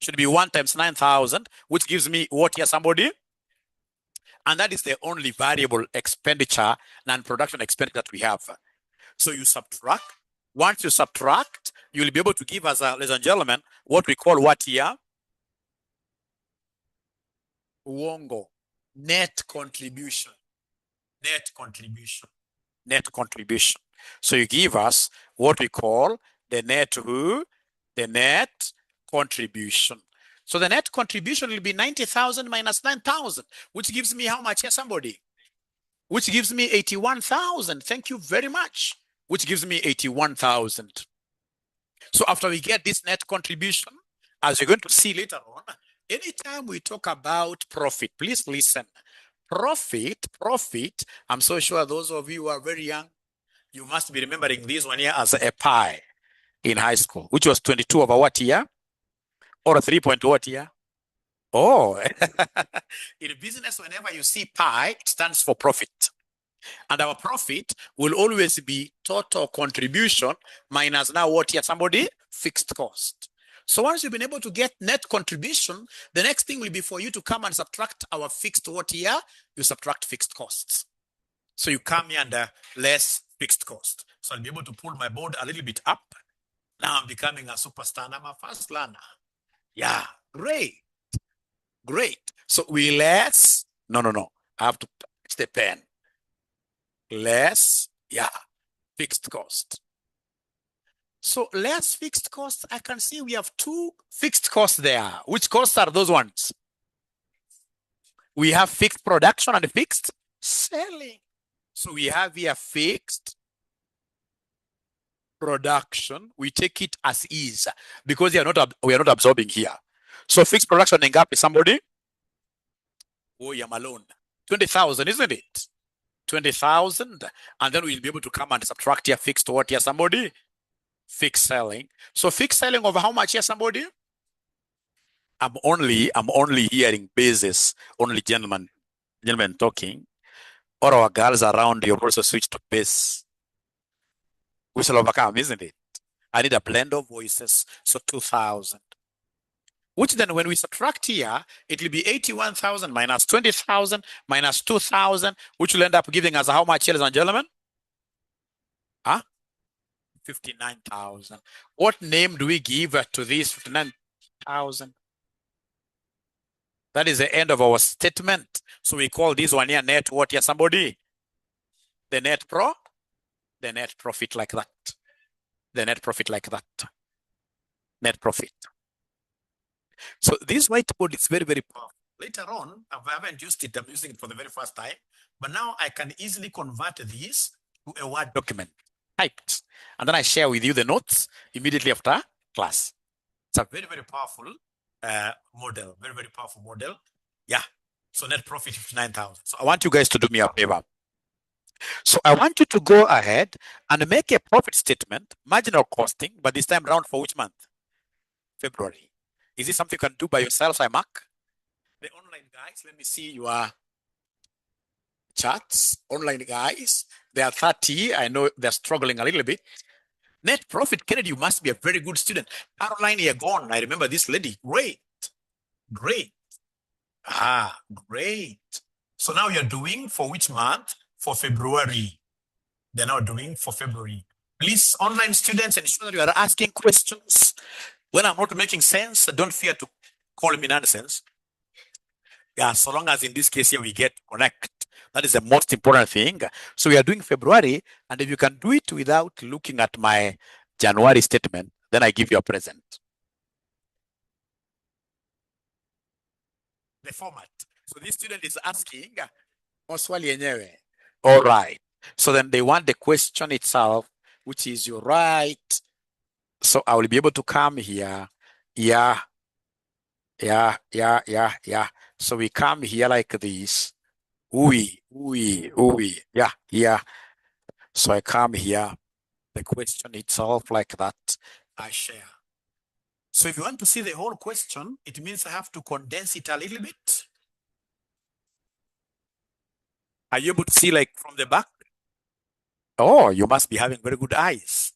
Should be 1 times 9,000, which gives me what here, somebody? And that is the only variable expenditure, non-production expenditure that we have. So you subtract. Once you subtract, you'll be able to give us, ladies and gentlemen, what we call what here? Uongo. Net contribution. Net contribution. Net contribution. So you give us what we call the net who? The net contribution. So the net contribution will be 90,000 minus 9,000, which gives me how much here, somebody? Which gives me 81,000. Thank you very much. Which gives me 81,000. So after we get this net contribution, as you're going to see later on, anytime we talk about profit, please listen. Profit, I'm so sure those of you who are very young, you must be remembering this one here as a pi in high school, which was 22 over what year? Or a 3 point what year? Oh, in business, whenever you see pi, it stands for profit. And our profit will always be total contribution minus now what here, somebody? Fixed cost. So once you've been able to get net contribution, the next thing will be for you to come and subtract our fixed what here? You subtract fixed costs. So you come here under less fixed cost. So I'll be able to pull my board a little bit up. Now I'm becoming a superstar. I'm a fast learner. Yeah, great. Great. So we less, no. I have to touch the pen. Less, yeah, fixed cost. So less fixed costs, I can see we have 2 fixed costs there. Which costs are those ones? We have fixed production and fixed selling. So we have here fixed production. We take it as is because we are not absorbing here. So fixed production in gap is somebody? Oh, I'm alone. 20,000, isn't it? 20,000. And then we'll be able to come and subtract here fixed what here, somebody? Fixed selling. So fixed selling over how much here, somebody? I'm only hearing basis, only gentlemen talking. All our girls around, you've also switched to bass. We shall overcome, isn't it? I need a blend of voices. So 2,000. Which then when we subtract here, it will be 81,000 minus 20,000 minus 2,000, which will end up giving us how much, ladies and gentlemen? 59,000. What name do we give to this 59,000? That is the end of our statement. So we call this one here net what here, somebody? The net profit like that. The net profit like that. Net profit. So this whiteboard is very, very powerful. Later on, I haven't used it. I'm using it for the very first time. But now I can easily convert this to a Word document typed. And then I share with you the notes immediately after class. It's a very, very powerful model. Very, very powerful model. Yeah. So net profit 59,000. So I want you guys to do me a favor. So I want you to go ahead and make a profit statement, marginal costing, but this time round for which month? February. Is this something you can do by yourself, I mark? The online guys, let me see your charts. Online guys, they are 30. I know they're struggling a little bit. Net profit, Kennedy, you must be a very good student. Caroline, you're gone. I remember this lady. Great. Great. Great. So now you're doing for which month? For February. They're now doing for February. Please, online students, ensure that you are asking questions. When I'm not making sense, don't fear to call me nonsense. Yeah, so long as in this case here we get connect. That is the most important thing. So we are doing February, and if you can do it without looking at my January statement, then I give you a present. The format. So this student is asking, maswali yenyewe. All right. So then they want the question itself, which is your right. So I will be able to come here. Yeah. So we come here like this. Yeah, yeah. So I come here, the question itself like that. I share. So if you want to see the whole question, it means I have to condense it a little bit. Are you able to see like from the back? Oh, you must be having very good eyes.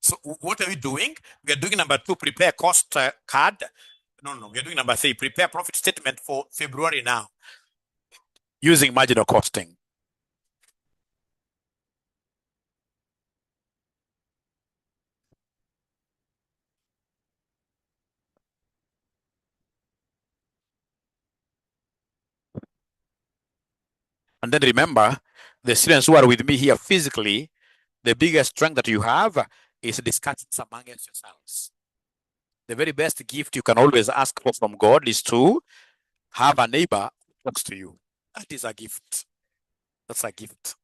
So what are we doing? We are doing number 2, prepare cost card. No, we are doing number 3, prepare profit statement for February now, using marginal costing. And then remember, the students who are with me here physically, the biggest strength that you have is discussing amongst yourselves. The very best gift you can always ask for from God is to have a neighbor who talks to you. That is a gift. That's a gift.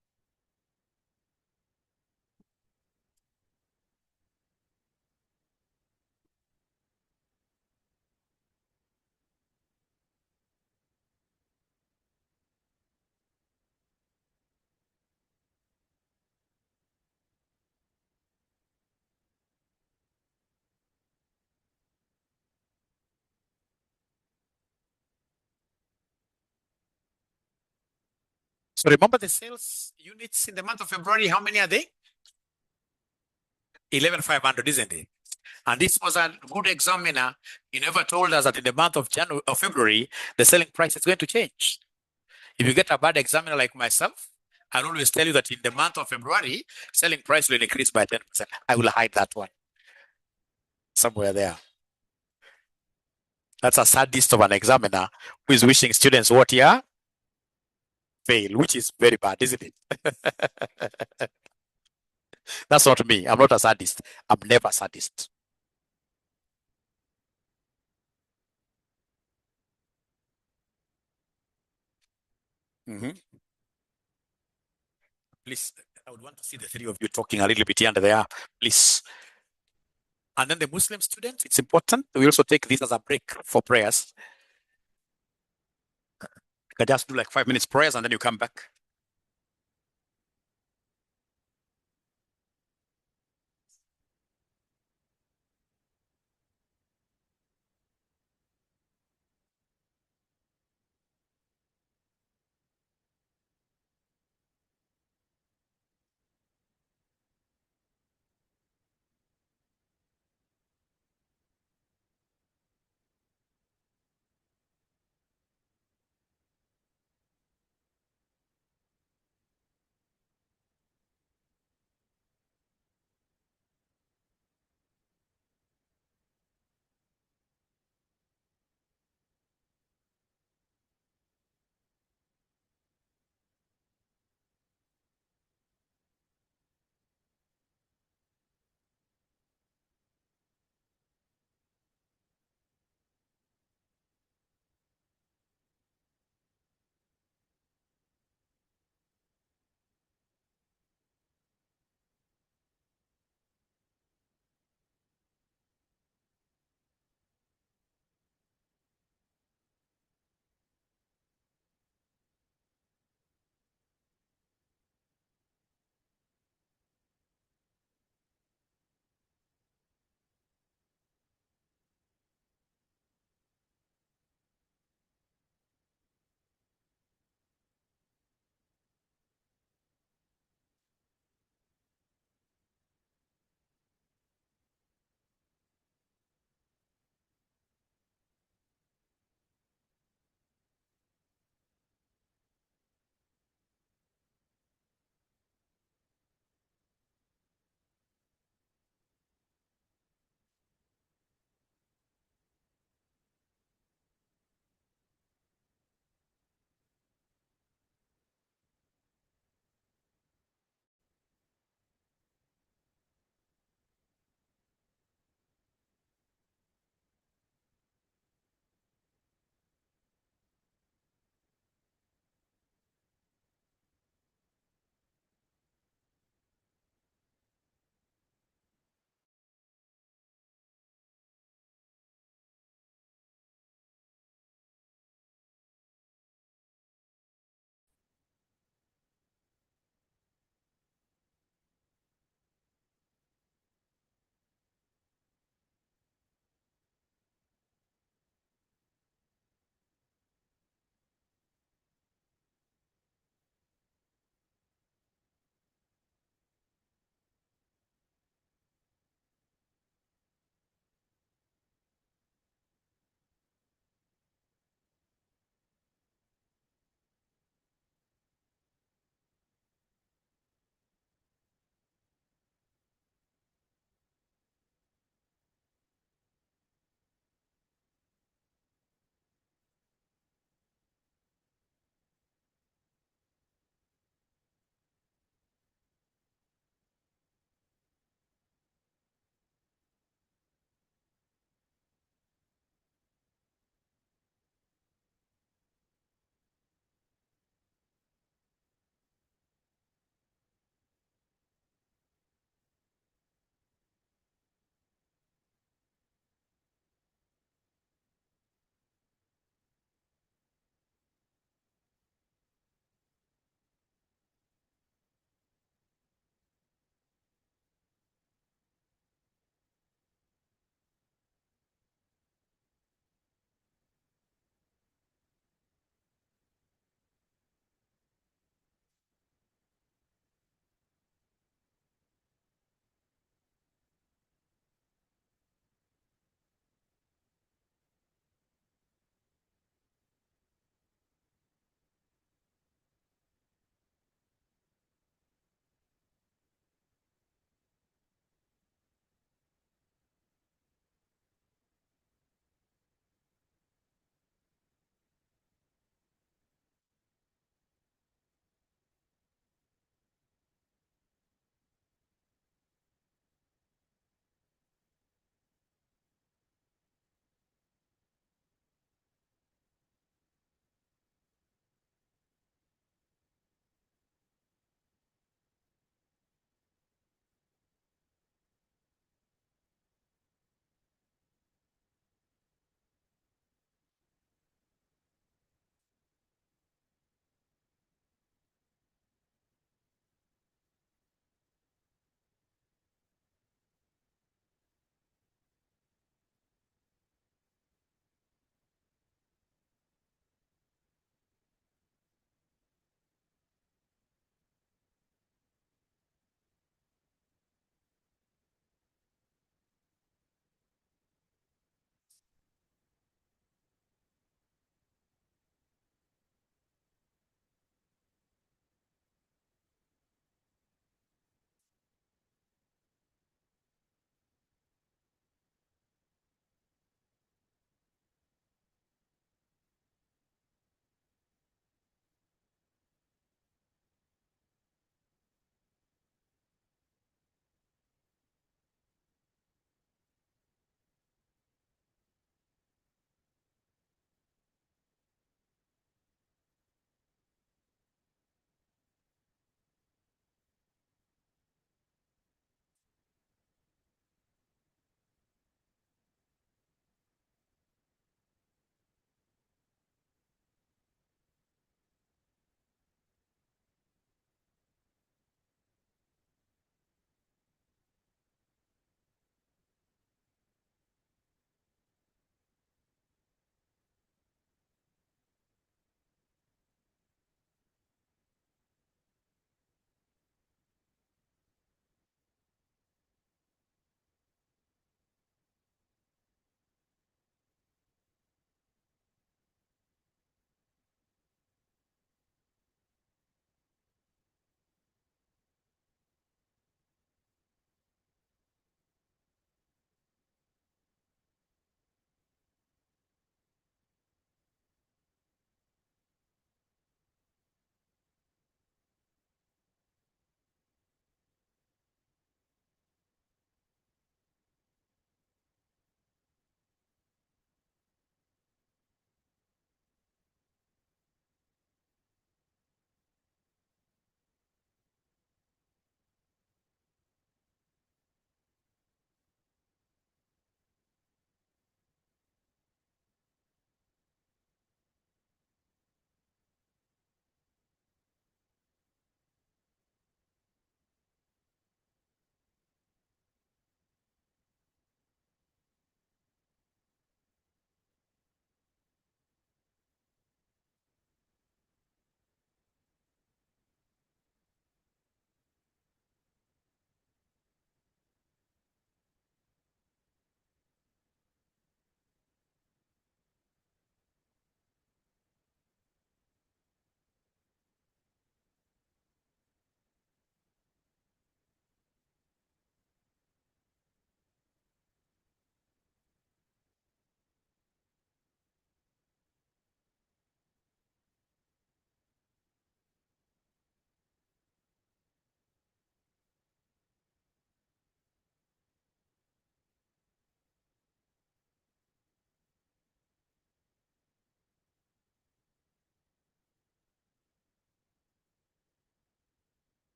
So remember the sales units in the month of February, how many are they? 11,500, isn't it? And this was a good examiner. He never told us that in the month of January or February, the selling price is going to change. If you get a bad examiner like myself, I'll always tell you that in the month of February, selling price will increase by 10%. I will hide that one somewhere there. That's a sadist of an examiner who is wishing students what year? Fail, which is very bad, isn't it? That's not me. I'm not a sadist. I'm never a sadist. Mm-hmm. Please, I would want to see the three of you talking a little bit here and there, please. And then the Muslim students, it's important. We also take this as a break for prayers. You can just do like 5 minutes prayers and then you come back.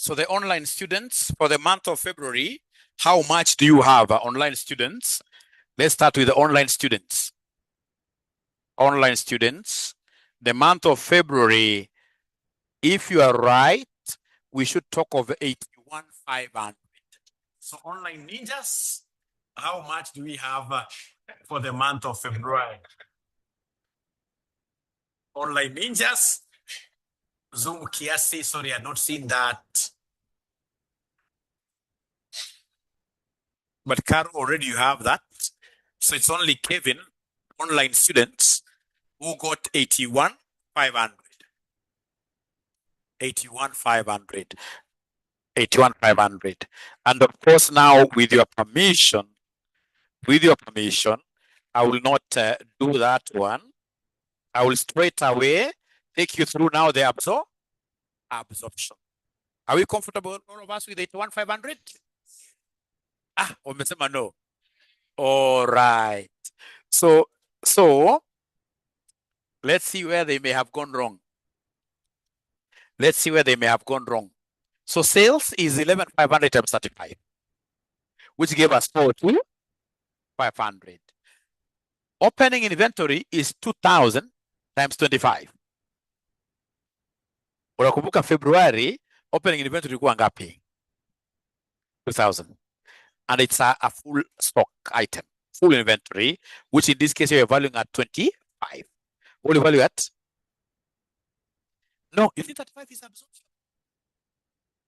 So the online students for the month of February, how much do you have online students? Let's start with the online students. Online students, the month of February, if you are right, we should talk of 81,500. So online ninjas, how much do we have for the month of February? Online ninjas, Zoom kiasi, sorry, I've not seen that. But Caro, already you have that. So it's only Kevin, online students, who got 81,500. 81,500. 81,500. And of course, now with your permission, I will not do that one. I will straight away take you through now the absorption. Are we comfortable, all of us, with 81,500? Umesema no. All right. So let's see where they may have gone wrong. Let's see where they may have gone wrong. So sales is 11,500 times 35, which gave us 4,500. Opening inventory is 2,000 times 25. Unakumbuka February, opening inventory ilikuwa ngapi? 2,000. And it's a full stock item, full inventory, which in this case you're valuing at 25. What do you value at? No, you think 35 is absorption?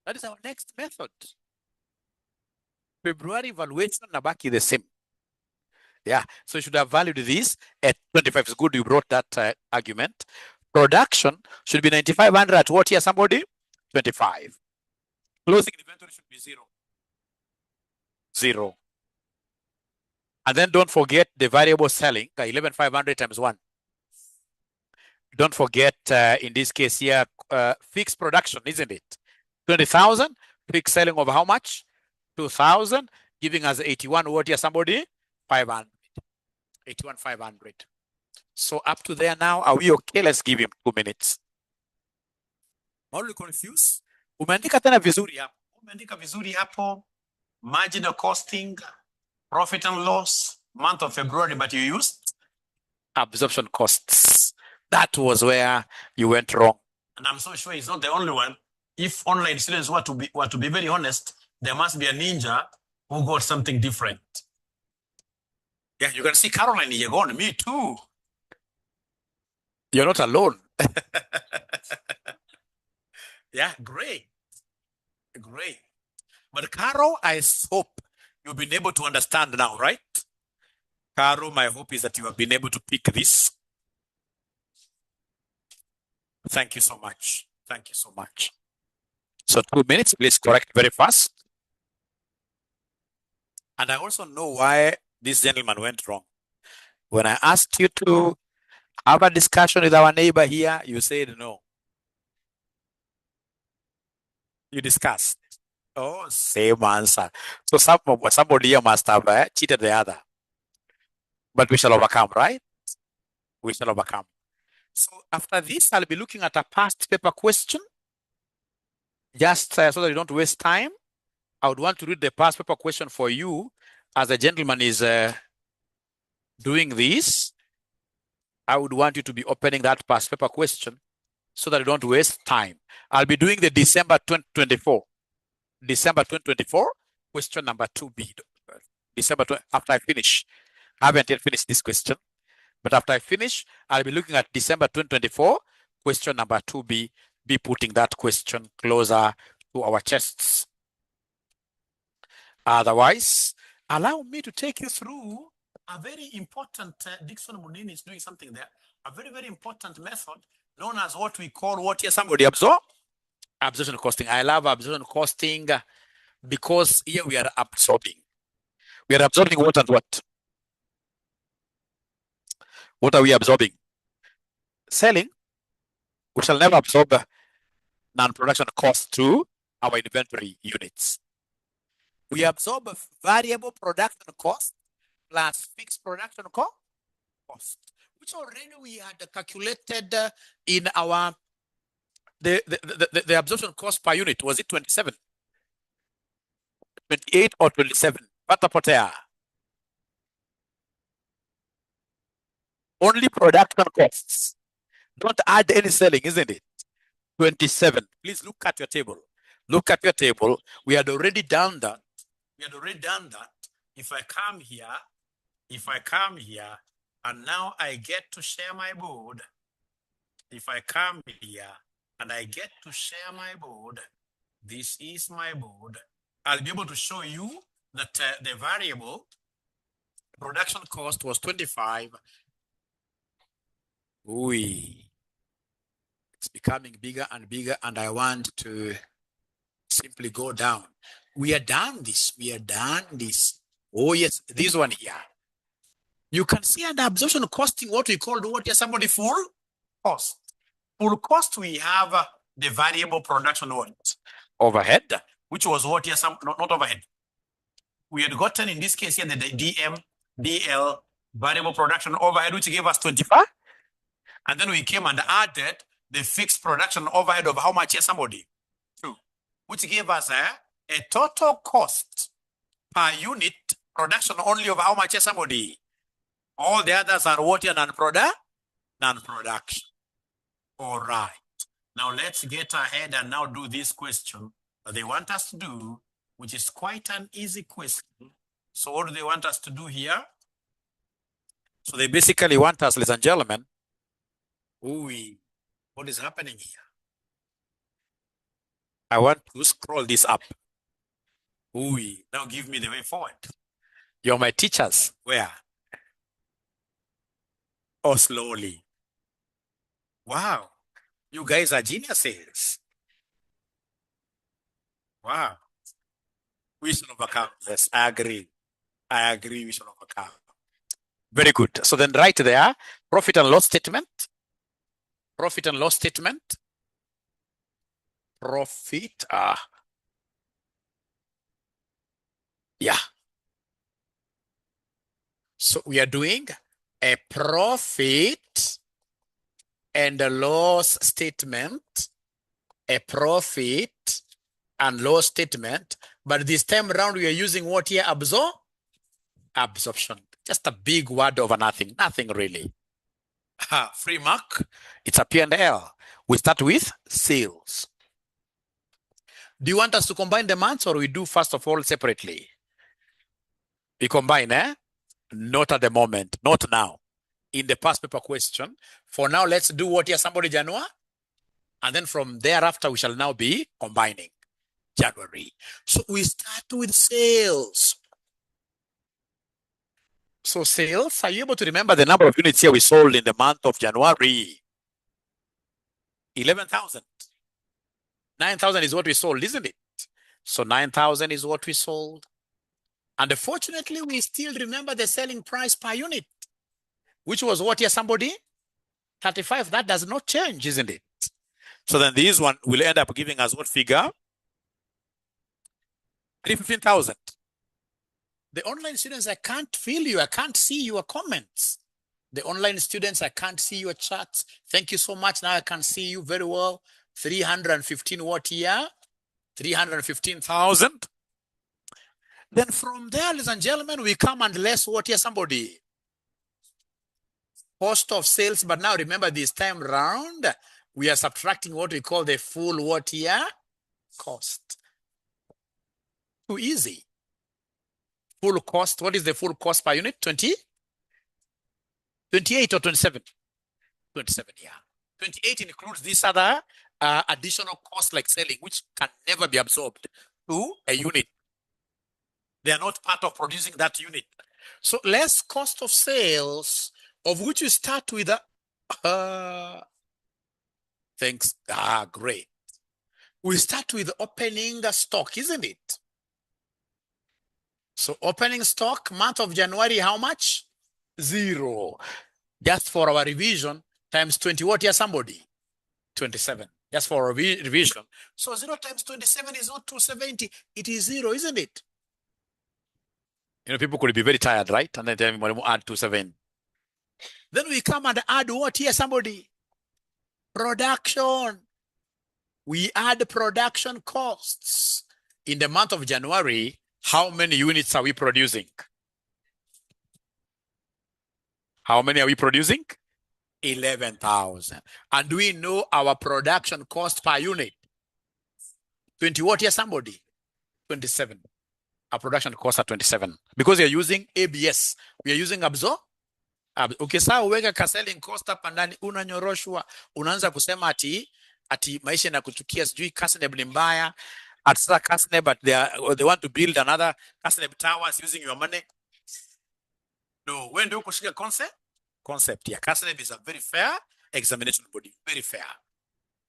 That is our next method. February valuation nabaki the same. Yeah, so you should have valued this at 25. It's good you brought that argument. Production should be 9,500 at what here, somebody? 25. Closing inventory should be 0. 0. And then don't forget the variable selling, 11,500 times 1. Don't forget, in this case here, fixed production, isn't it? 20,000, fixed selling of how much? 2,000, giving us 81, what here, somebody? 500. 81,500. So up to there now, are we okay? Let's give him 2 minutes. Are you confused? Umeandika tena vizuri hapo. Umeandika vizuri hapo. Marginal costing, profit and loss, month of February, but you used absorption costs. That was where you went wrong. And I'm so sure he's not the only one. If online students were to be very honest, there must be a ninja who got something different. Yeah, you can see Caroline, you're going, me too. You're not alone. Yeah, great. Great. But Caro, I hope you've been able to understand now, right? Caro, my hope is that you have been able to pick this. Thank you so much. Thank you so much. So 2 minutes, please correct very fast. And I also know why this gentleman went wrong. When I asked you to have a discussion with our neighbor here, you said no. You discussed. Oh, same answer. So somebody here must have cheated the other. But we shall overcome, right? We shall overcome. So after this, I'll be looking at a past paper question. Just so that you don't waste time, I would want to read the past paper question for you as the gentleman is doing this. I would want you to be opening that past paper question so that you don't waste time. I'll be doing the December 2024. December 2024, question number 2B. December 20, after I finish. I haven't yet finished this question. But after I finish, I'll be looking at December 2024, question number 2B, be putting that question closer to our chests. Otherwise, allow me to take you through a very important, Dixon Munini is doing something there, a very, very important method known as what we call, what here somebody absorption costing. I love absorption costing because here we are absorbing. We are absorbing what and what? What are we absorbing? Selling. We shall never absorb non-production costs to our inventory units. We absorb variable production cost plus fixed production cost, which already we had calculated in our the absorption cost per unit, was it 27? 28 or 27? Pata. Only production costs. Don't add any selling, isn't it? 27. Please look at your table. Look at your table. We had already done that. If I come here, and now I get to share my board. If I come here and I get to share my board, this is my board. I'll be able to show you that the variable production cost was 25. It's becoming bigger and bigger, and I want to simply go down. We are done this. Oh yes, this one here. You can see under absorption costing what we call somebody full cost. Full cost, we have the variable production overhead, which was not overhead. We had gotten in this case here the DL variable production overhead, which gave us 25. And then we came and added the fixed production overhead of how much here somebody? 2, which gave us a total cost per unit production only of how much here somebody? All the others are what here non-production. All right. Now let's get ahead and now do this question that they want us to do, which is quite an easy question. So what do they want us to do here? So they basically want us, ladies and gentlemen, what is happening here? I want to scroll this up. Now give me the way forward. You're my teachers. Where? Oh, slowly. Wow. You guys are geniuses. Wow. We should overcome. Yes, I agree. We should overcome. Very good. So then right there, profit and loss statement. Yeah. So we are doing a profit and a loss statement, but this time around we are using what here? Absorption. Just a big word over nothing really. Free mark, it's a P&L. We start with sales. Do you want us to combine the months, or we do first of all separately? We combine, Not at the moment, not now. In the past paper question. For now, let's do what here somebody January. And then from thereafter, we shall now be combining January. So we start with sales. So sales, are you able to remember the number of units here we sold in the month of January? 11,000. 9,000 is what we sold, isn't it? So 9,000 is what we sold. And unfortunately, we still remember the selling price per unit, which was what here somebody? 35. That does not change, isn't it? So then this one will end up giving us what figure? 315,000. The online students, I can't feel you. I can't see your comments. The online students, I can't see your chats. Thank you so much. Now I can see you very well. 315 what here? 315,000. Then from there, ladies and gentlemen, we come and less what here somebody? Cost of sales. But now remember, this time round, we are subtracting what we call the full what here? Cost. Too easy. Full cost. What is the full cost per unit? 20? 28 or 27? 27, yeah. 28 includes this other additional cost like selling, which can never be absorbed to a unit. They are not part of producing that unit. So less cost of sales, of which you start with thanks. Great. We start with opening stock, isn't it? So opening stock, month of January, how much? 0. Just for our revision, times 20, what here somebody? 27. Just for our revision. So 0 times 27 is not 270. It is 0, isn't it? You know, people could be very tired, right? And then tell me, add 270. Then we come and add what here somebody? Production. We add production costs. In the month of January, how many units are we producing? How many are we producing? 11,000. And do we know our production cost per unit? 20 what here, somebody? 27. Our production costs are 27. Because you're using ABS. We are using absorb. Okay, sawa uweka ka selling cost hapa ndani unanyoroshwa, unaanza kusema ati maisha inakuchukia, sijui 𝗪𝗃𝗃𝗵 ni mbaya, at sasa 𝗪𝗃𝗵, but they want to build another 𝗪𝗃𝗵 towers using your money. No, when do you kushika concept here? 𝗪𝗃𝗵 is a very fair examination body, very fair.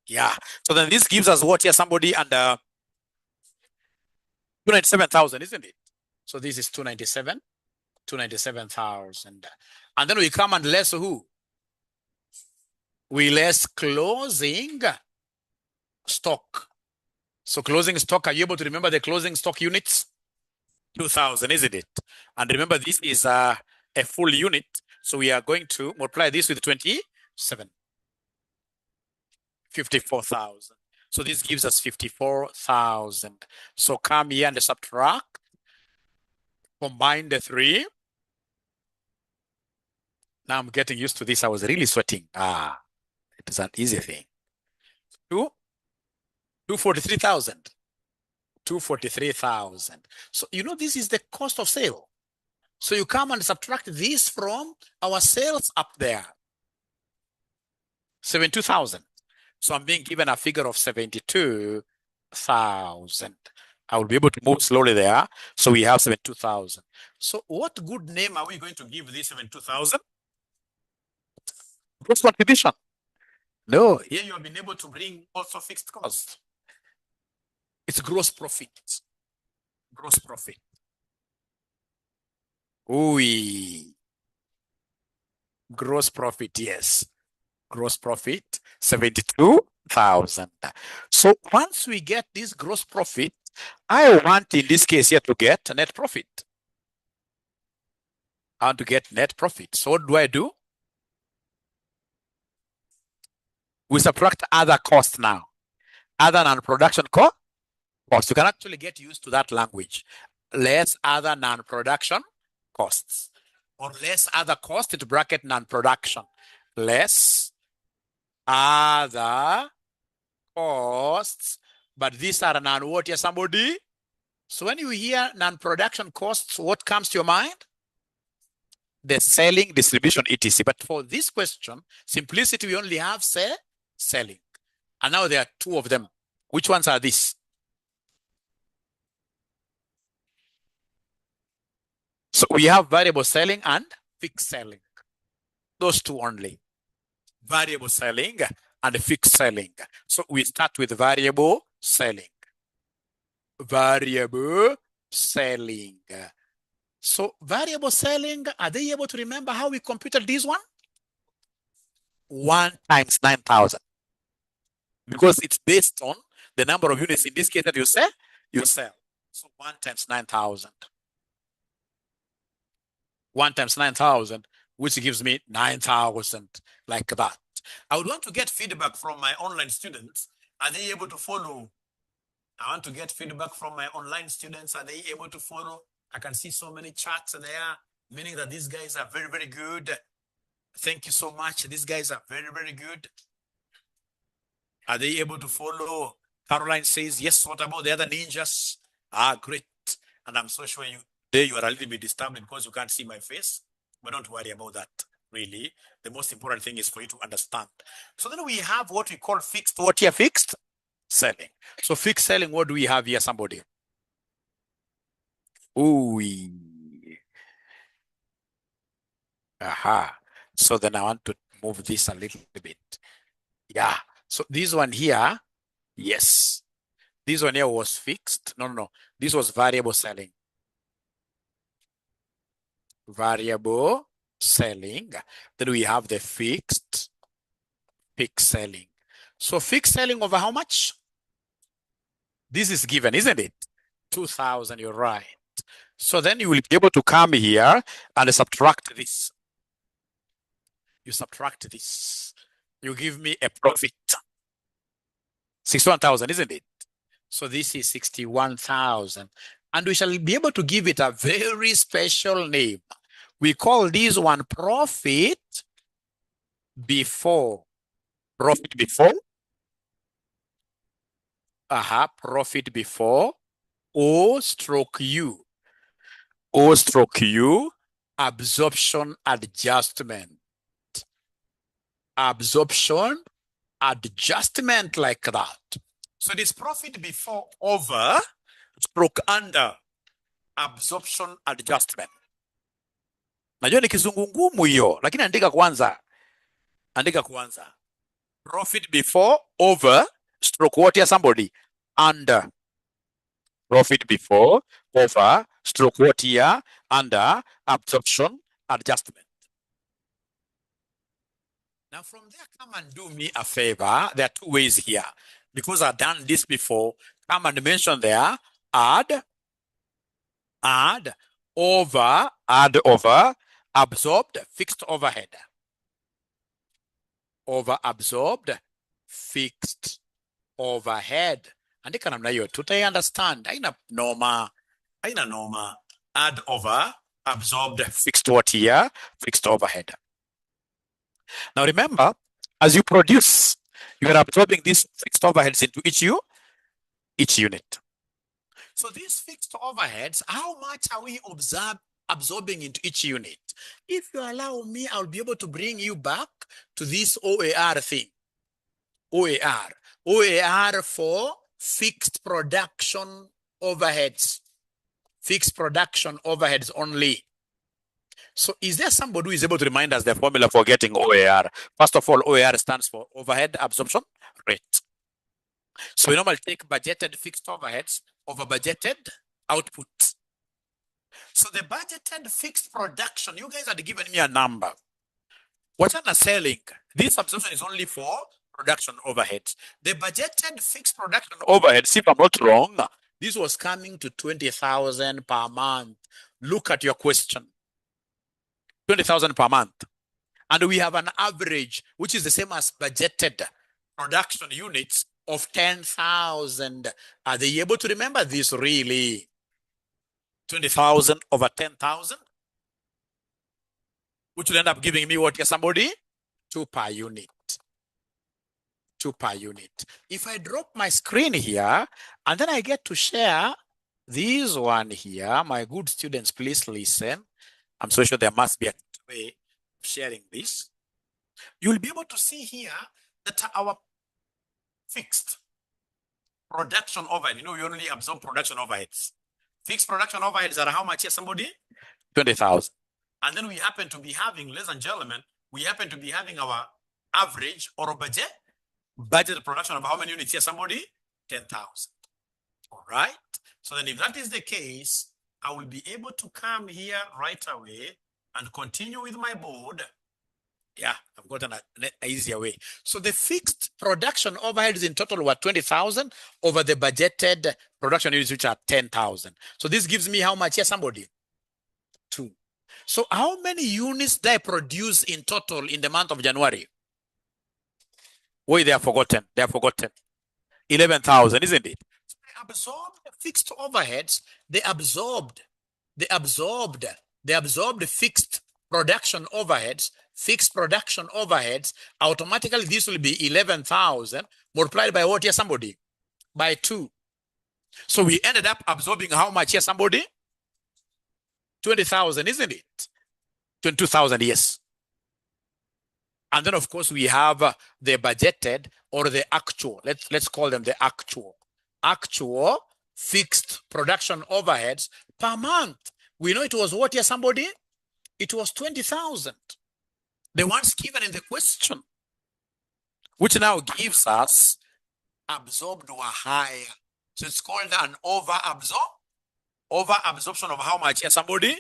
Yeah. So then this gives us what here, somebody, and 297,000, isn't it? So this is 297,000. And then we come and less who? We less closing stock. So closing stock, are you able to remember the closing stock units? 2,000, isn't it? And remember, this is a full unit. So we are going to multiply this with 27. 54,000. So this gives us 54,000. So come here and subtract. Combine the three. Now I'm getting used to this. I was really sweating. It is an easy thing. 243,000. 243,000. So you know this is the cost of sale. So you come and subtract this from our sales up there. 72,000. So I'm being given a figure of 72,000. I will be able to move slowly there. So we have 72,000. So what good name are we going to give this 72,000? Gross contribution. No, here you have been able to bring also fixed cost. It's gross profit. Gross profit. Ooh. Gross profit, yes. Gross profit, 72,000. So once we get this gross profit, I want in this case here to get net profit. I want to get net profit. So what do I do? We subtract other costs now. Other non-production costs. You can actually get used to that language. Less other non-production costs. Or less other cost into bracket non-production. Less other costs. But these are non-what here, somebody? So when you hear non-production costs, what comes to your mind? The selling, distribution, etc. But for this question, simplicity, we only have selling. And now there are two of them. Which ones are these? So we have variable selling and fixed selling. Those two only. Variable selling and fixed selling. So we start with variable selling. Variable selling. So variable selling, are they able to remember how we computed this one? 1 times 9,000. Because it's based on the number of units in this case that you sell. So 1 times 9,000. 1 times 9,000, which gives me 9,000, like that. I would want to get feedback from my online students. Are they able to follow? I want to get feedback from my online students. Are they able to follow? I can see so many chats there, meaning that these guys are very, very good. Thank you so much. These guys are very, very good. Are they able to follow? Caroline says, yes. What about the other ninjas? Great. And I'm so sure you are a little bit disturbed because you can't see my face. But don't worry about that, really. The most important thing is for you to understand. So then we have what we call fixed. What here? Fixed selling. So fixed selling, what do we have here, somebody? Ooh. Aha. So then I want to move this a little bit. Yeah. So this one here, yes. This one here was fixed. No. This was variable selling. Variable selling. Then we have the fixed selling. So fixed selling over how much? This is given, isn't it? 2,000, you're right. So then you will be able to come here and subtract this. You subtract this. You give me a profit. 61,000, isn't it? So this is 61,000. And we shall be able to give it a very special name. We call this one profit before. Profit before. Profit before O/U. O/U, absorption adjustment. Absorption adjustment, like that. So this profit before over stroke under absorption adjustment. Najua ni kizungu ngumu hiyo, lakini andika kwanza. Andika kwanza. Profit before over stroke what here somebody? Under. Profit before over stroke what here? Under absorption adjustment. Now from there, come and do me a favor. There are two ways here. Because I've done this before, come and mention there, add over, absorbed fixed overhead. Over absorbed fixed overhead. Andika namna hiyo, tutai understand. Haina noma. Add over absorbed fixed what here? Fixed overhead. Now remember, as you produce, you are absorbing these fixed overheads into each unit. So these fixed overheads, how much are we absorbing into each unit? If you allow me, I'll be able to bring you back to this OAR thing. OAR for fixed production overheads. Fixed production overheads only. So is there somebody who is able to remind us the formula for getting OAR? First of all, OAR stands for overhead absorption rate. So we normally take budgeted fixed overheads over budgeted output. So the budgeted fixed production, you guys had given me a number. What I'm selling, this absorption is only for production overheads. The budgeted fixed production overheads, if I'm not wrong, this was coming to 20,000 per month. Look at your question. 20,000 per month. And we have an average, which is the same as budgeted production units of 10,000. Are they able to remember this really? 20,000 over 10,000, which will end up giving me what, somebody? 2 per unit. 2 per unit. If I drop my screen here, and then I get to share this one here, my good students, please listen. I'm so sure there must be a way of sharing this. You'll be able to see here that our fixed production overhead, you know, we only absorb production overheads. Fixed production overheads are how much here, somebody? 20,000. And then we happen to be having, ladies and gentlemen, we happen to be having our average or budget production of how many units here, somebody? 10,000. All right. So then if that is the case, I will be able to come here right away and continue with my board. Yeah, I've got an easier way. So the fixed production overheads in total were 20,000 over the budgeted production units, which are 10,000. So this gives me how much here, somebody? 2. So how many units did I produce in total in the month of January? Wait, they are forgotten. 11,000, isn't it? So they absorbed fixed overheads. They absorbed fixed production overheads. Fixed production overheads. Automatically, this will be 11,000 multiplied by what here, somebody? By 2. So we ended up absorbing how much here, somebody? 20,000, isn't it? 22,000, yes. And then, of course, we have the budgeted or the actual. Let's call them the actual fixed production overheads per month. We know it was what here, somebody? It was 20,000. The ones given in the question, which now gives us absorbed were higher. So it's called an over-absorption of how much here, somebody?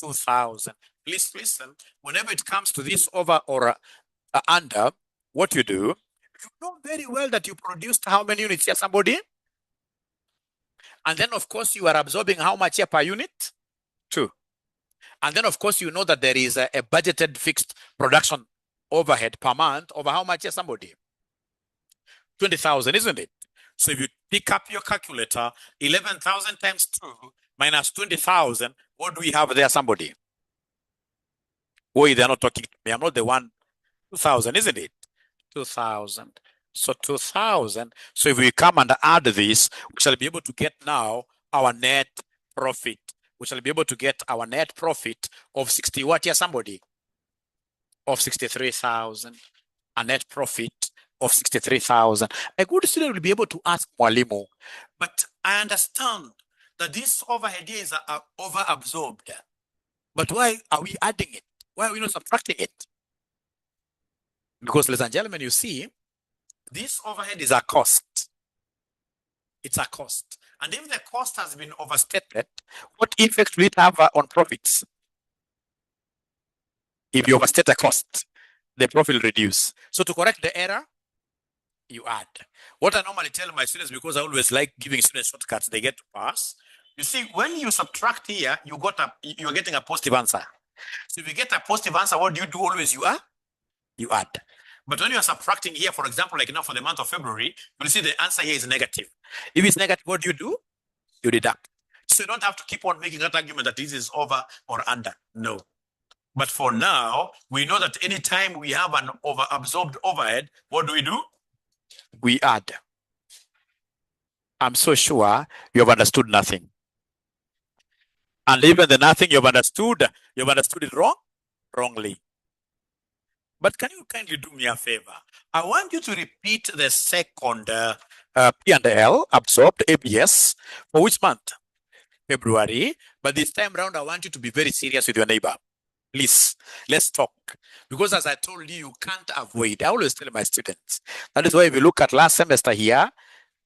2,000. Please listen. Whenever it comes to this over or under, what you do, you know very well that you produced how many units here, somebody? And then, of course, you are absorbing how much here per unit? 2. And then, of course, you know that there is a budgeted fixed production overhead per month over how much here, somebody? 20,000, isn't it? So if you pick up your calculator, 11,000 times 2 minus 20,000, what do we have there, somebody? Wait, they're not talking to me. I'm not the one. 2,000, isn't it? 2,000. So 2,000. So if we come and add this, we shall be able to get now our net profit. We shall be able to get our net profit of 60, what here, somebody? Of 63,000. A net profit of 63,000. A good student will be able to ask Mwalimu, but I understand that this overhead here is over-absorbed. But why are we adding it? Why are we not subtracting it? Because, ladies and gentlemen, you see, this overhead is a cost. It's a cost. And if the cost has been overstated, what effect will it have on profits? If you overstate a cost, the profit will reduce. So to correct the error, you add. What I normally tell my students, because I always like giving students shortcuts, they get to pass. You see, when you subtract here, you're getting a positive answer. So if you get a positive answer, what do you do always? You add. But when you are subtracting here, for example, like now for the month of February, you'll see the answer here is negative. If it's negative, what do? You deduct. So you don't have to keep on making that argument that this is over or under. No. But for now, we know that anytime we have an over-absorbed overhead, what do? We add. I'm so sure you have understood nothing. And even the nothing you've understood it wrongly. But can you kindly do me a favor? I want you to repeat the second P&L, absorbed ABS, for which month? February. But this time around, I want you to be very serious with your neighbor. Please, let's talk. Because as I told you, you can't avoid. I always tell my students. That is why if you look at last semester here,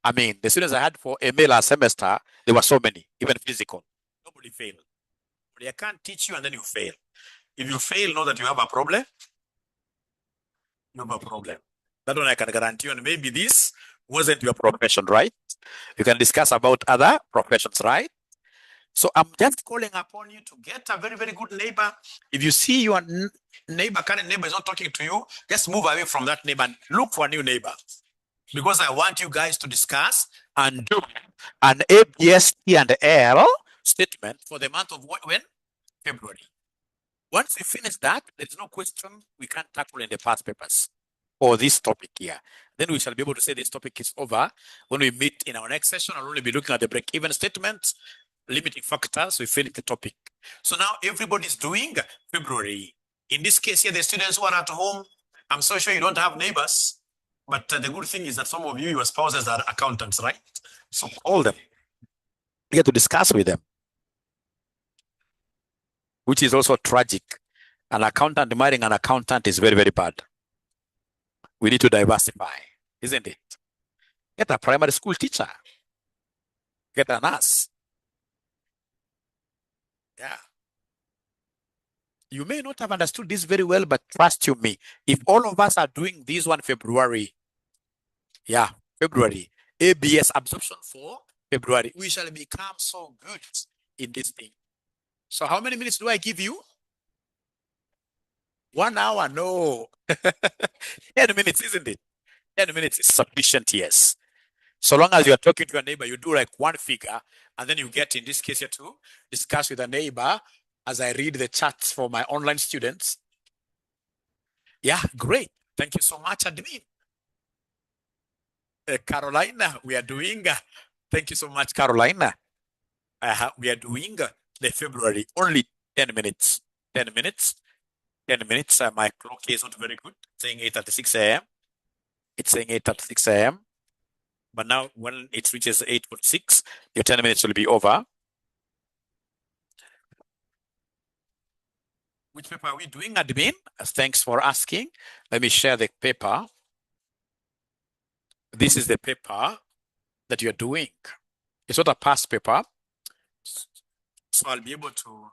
I mean, the students I had for MA last semester, there were so many, even physical. Nobody failed. But I can't teach you and then you fail. If you fail, know that you have a problem. You have a problem. That one I can guarantee you. And maybe this wasn't your profession, right? You can discuss about other professions, right? So I'm just calling upon you to get a very, very good neighbor. If you see your current neighbor is not talking to you, just move away from that neighbor and look for a new neighbor. Because I want you guys to discuss and do an ABS P&L statement for the month of when? February. Once we finish that, there's no question we can't tackle in the past papers for this topic here. Then we shall be able to say this topic is over. When we meet in our next session, I'll only be looking at the break-even statements, limiting factors, we finish the topic. So now everybody's doing February. In this case here, the students who are at home, I'm so sure you don't have neighbors, but the good thing is that some of you, your spouses are accountants, right? So call them. You get to discuss with them, which is also tragic. An accountant marrying an accountant is very, very bad. We need to diversify, isn't it? Get a primary school teacher. Get a nurse. Yeah. You may not have understood this very well, but trust you me. If all of us are doing this one February, February, ABS absorption for February, we shall become so good in this thing. So how many minutes do I give you? 1 hour? No. 10 minutes, isn't it? 10 minutes is sufficient, yes. So long as you are talking to your neighbor, you do like one figure, and then you get, in this case here, to discuss with a neighbor as I read the chats for my online students. Yeah, great. Thank you so much, admin. Carolina, we are doing, thank you so much, Carolina. We are doing the February, only 10 minutes. 10 minutes. 10 minutes. My clock is not very good, saying 8:36 a.m. It's saying 8:36 a.m. But now when it reaches 8:46, your 10 minutes will be over. Which paper are we doing, admin? Thanks for asking. Let me share the paper. This is the paper that you're doing. It's not a past paper. So I'll be able to,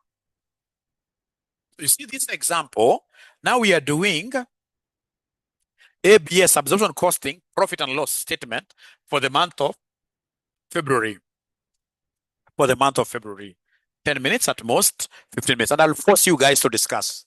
you see this example. Now we are doing ABS, absorption costing, profit and loss statement for the month of February. For the month of February. 10 minutes at most, 15 minutes. And I'll force you guys to discuss.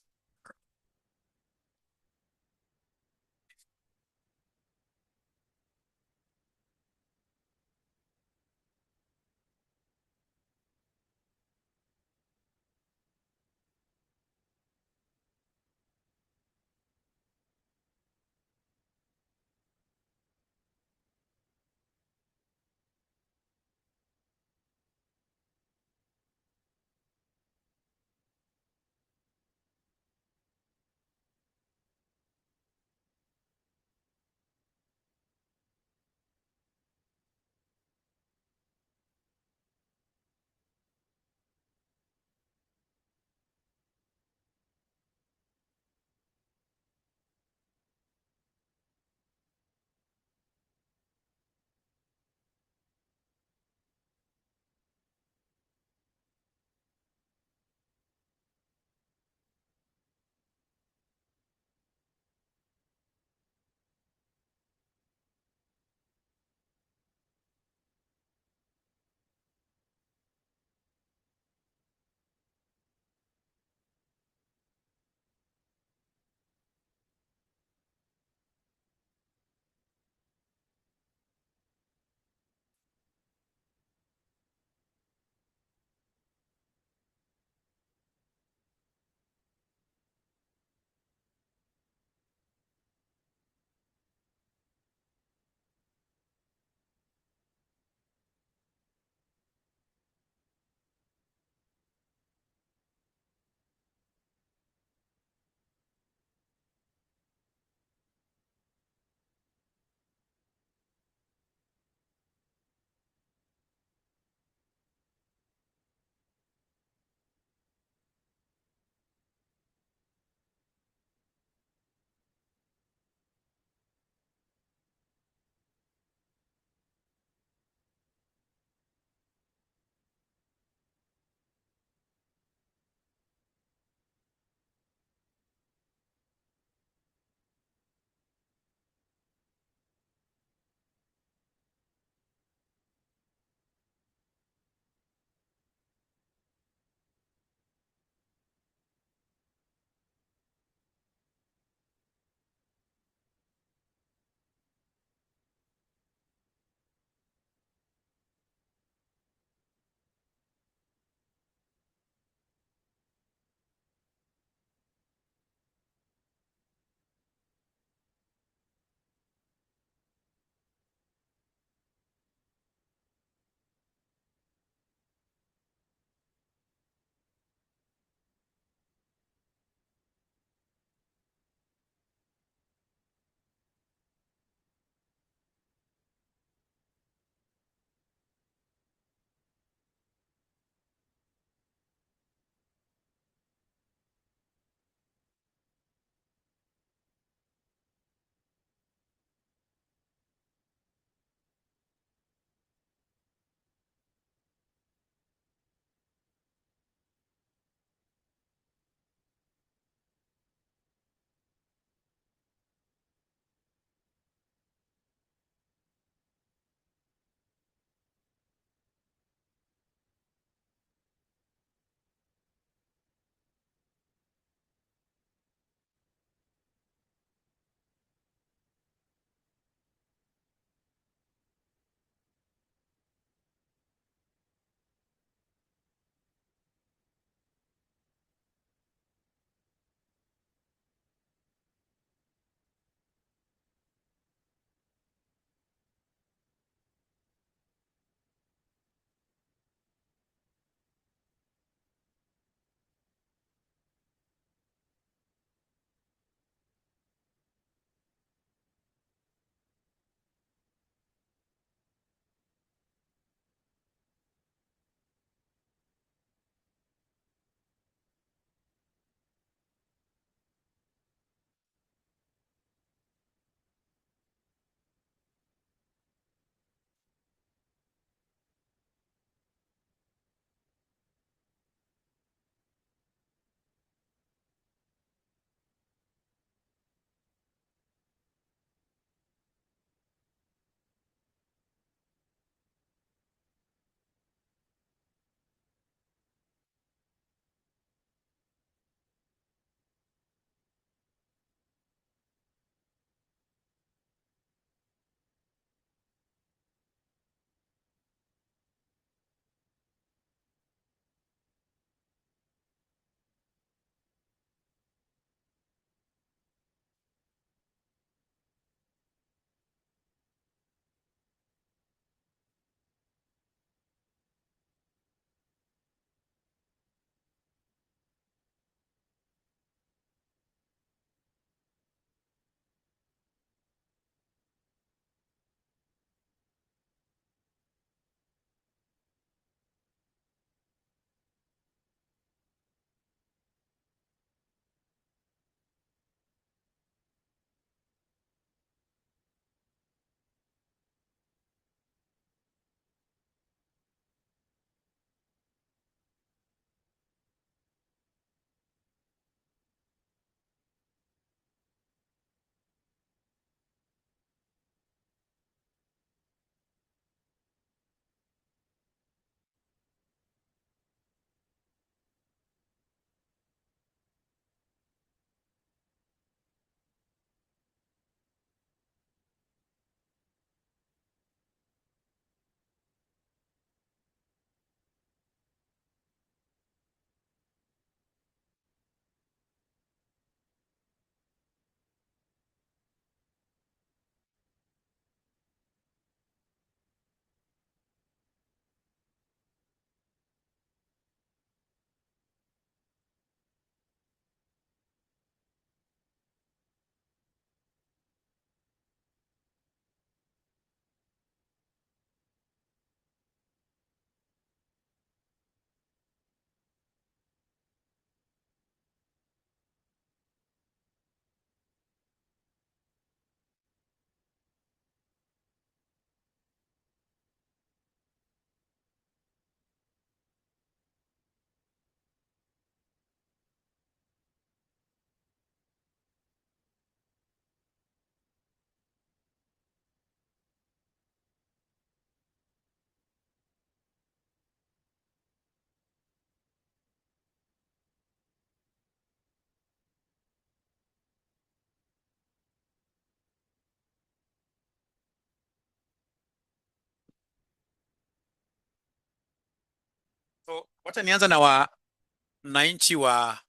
So wacha nianza na wananchi wa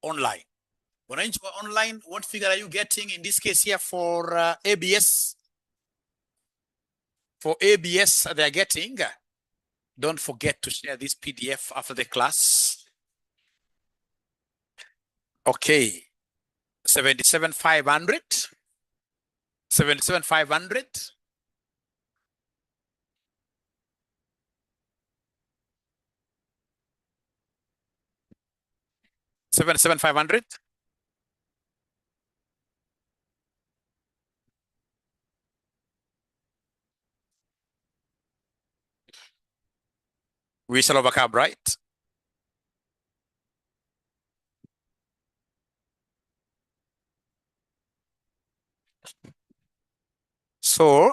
online. Wananchi wa online, what figure are you getting in this case here for ABS? For ABS, they are getting, don't forget to share this PDF after the class. Okay, 77,500. 77,500. 77,500. We shall overcome, right? So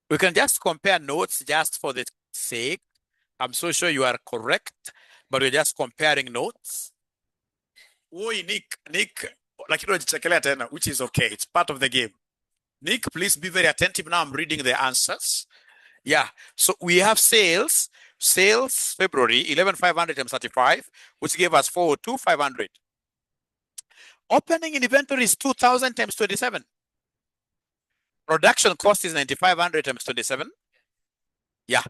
we can just compare notes just for the sake. I'm so sure you are correct, but we're just comparing notes. Oi, Nick, which is okay. It's part of the game. Nick, please be very attentive. Now I'm reading the answers. Yeah. So we have sales February 11,500 times 35, which gave us 402,500. Opening inventory is 2,000 times 27. Production cost is 9,500 times 27. Yeah.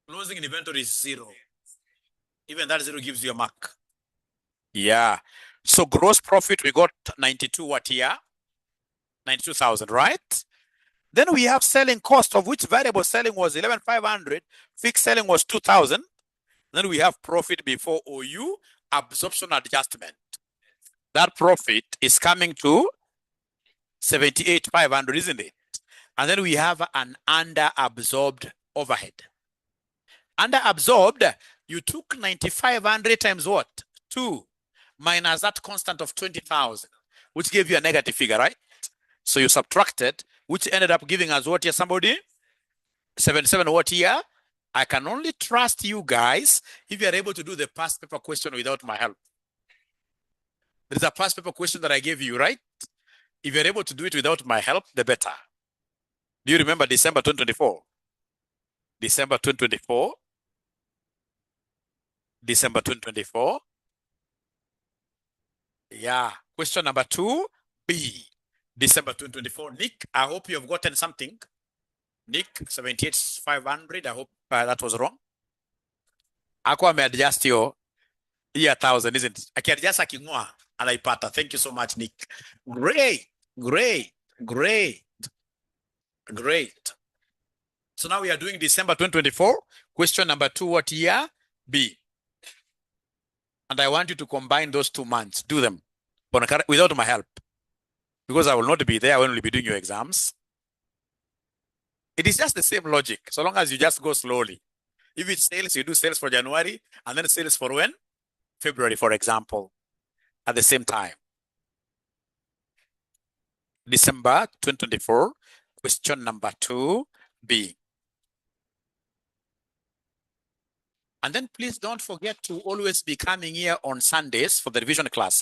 Closing inventory is 0. Even that 0 gives you a mark. Yeah. So gross profit, we got 92 what year? 92,000, right? Then we have selling cost, of which variable selling was 11,500, fixed selling was 2,000. Then we have profit before OU, absorption adjustment. That profit is coming to 78,500, isn't it? And then we have an under-absorbed overhead. Under-absorbed, you took 9,500 times what? 2 minus that constant of 20,000, which gave you a negative figure, right? So you subtracted, which ended up giving us what here, somebody? 77 what here? I can only trust you guys if you are able to do the past paper question without my help. There is a past paper question that I gave you, right? If you're able to do it without my help, the better. Do you remember December 2024? December 2024? December 2024? Yeah. Question number 2B. December 2024. Nick, I hope you have gotten something. Nick, 78,500. I hope that was wrong. Ako ameadjust your 1,000, isn't it? Akiadjust aking'oa anaipata. Thank you so much, Nick. Great. So now we are doing December 2024. Question number 2, what year? B. And I want you to combine those 2 months. Do them without my help, because I will not be there. I will only be doing your exams. It is just the same logic, so long as you just go slowly. If it's sales, you do sales for January, and then sales for when? February, for example, at the same time. December 2024, question number 2B. And then please don't forget to always be coming here on Sundays for the revision class.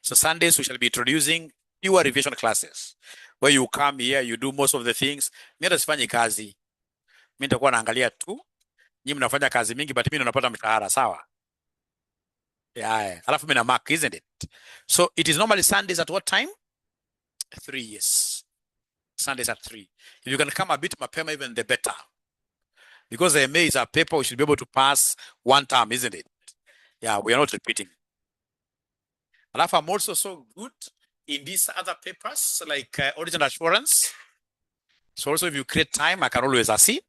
So Sundays, we shall be introducing pure revision classes, where you come here, you do most of the things. Mimi sifanyi kazi. Mimi nitakuwa naangalia tu. Nyinyi mnafanya kazi mingi, but mimi napata mshahara, sawa? Yeah. Alafu mimi na mark, isn't it? So it is normally Sundays at what time? 3, yes. Sundays at 3. If you can come a bit mapema, even the better. Because the MA is a paper, we should be able to pass 1 term, isn't it? Yeah, we are not repeating. Alafu, I'm also so good in these other papers, like origin assurance. So also, if you create time, I can always assist.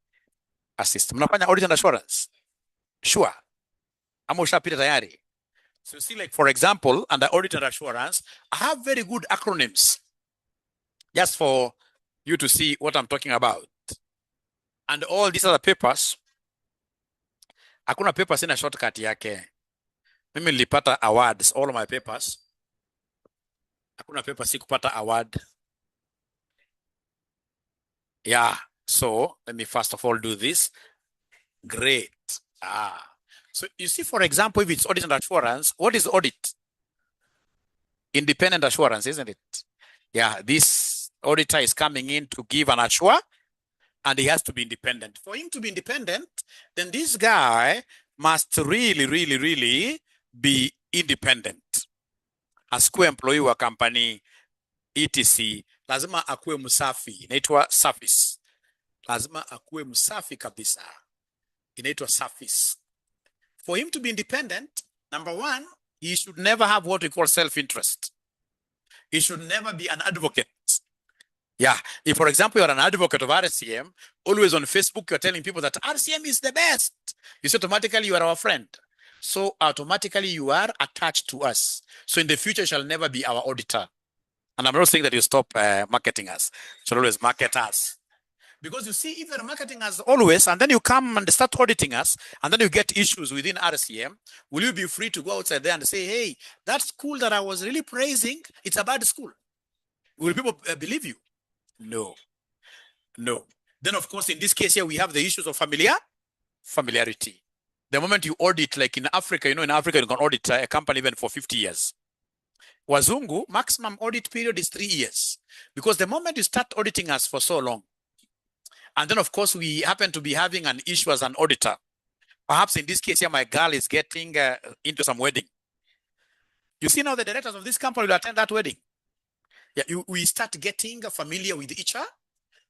Mnafanya origin assurance? Sure. Ama ushapita tayari? So you see, like, for example, under origin assurance, I have very good acronyms, just for you to see what I'm talking about. And all these other papers, hakuna papers in a shortcut yake. Mimi nilipata awards, all of my papers. Hakuna paper sikupata award. Yeah, so let me first of all do this. Great. So you see, for example, if it's audit and assurance, what is audit? Independent assurance, isn't it? Yeah, this auditor is coming in to give an and he has to be independent. For him to be independent, then this guy must really be independent. Asikuwe employee wa company etc. Lazima akuwe msafi, inaitwa service. Lazima akuwe msafi kabisa, inaitwa service. For him to be independent, number one, he should never have what we call self-interest. He should never be an advocate. Yeah, if for example you're an advocate of RCM, always on Facebook you're telling people that RCM is the best, you say automatically you are our friend. So automatically you are attached to us. So in the future you shall never be our auditor. And I'm not saying that you stop marketing us. You should always market us. Because you see, if you're marketing us always, and then you come and start auditing us, and then you get issues within RCM, will you be free to go outside there and say, hey, that school that I was really praising, it's a bad school? Will people believe you? No. No. Then, of course, in this case here, we have the issues of familiarity. The moment you audit, like in Africa, in Africa, you can audit a company even for 50 years. Wazungu, maximum audit period is 3 years. Because the moment you start auditing us for so long, and then, of course, we happen to be having an issue as an auditor. Perhaps in this case here, my girl is getting into some wedding. You see now the directors of this company will attend that wedding. Yeah, we start getting familiar with each other.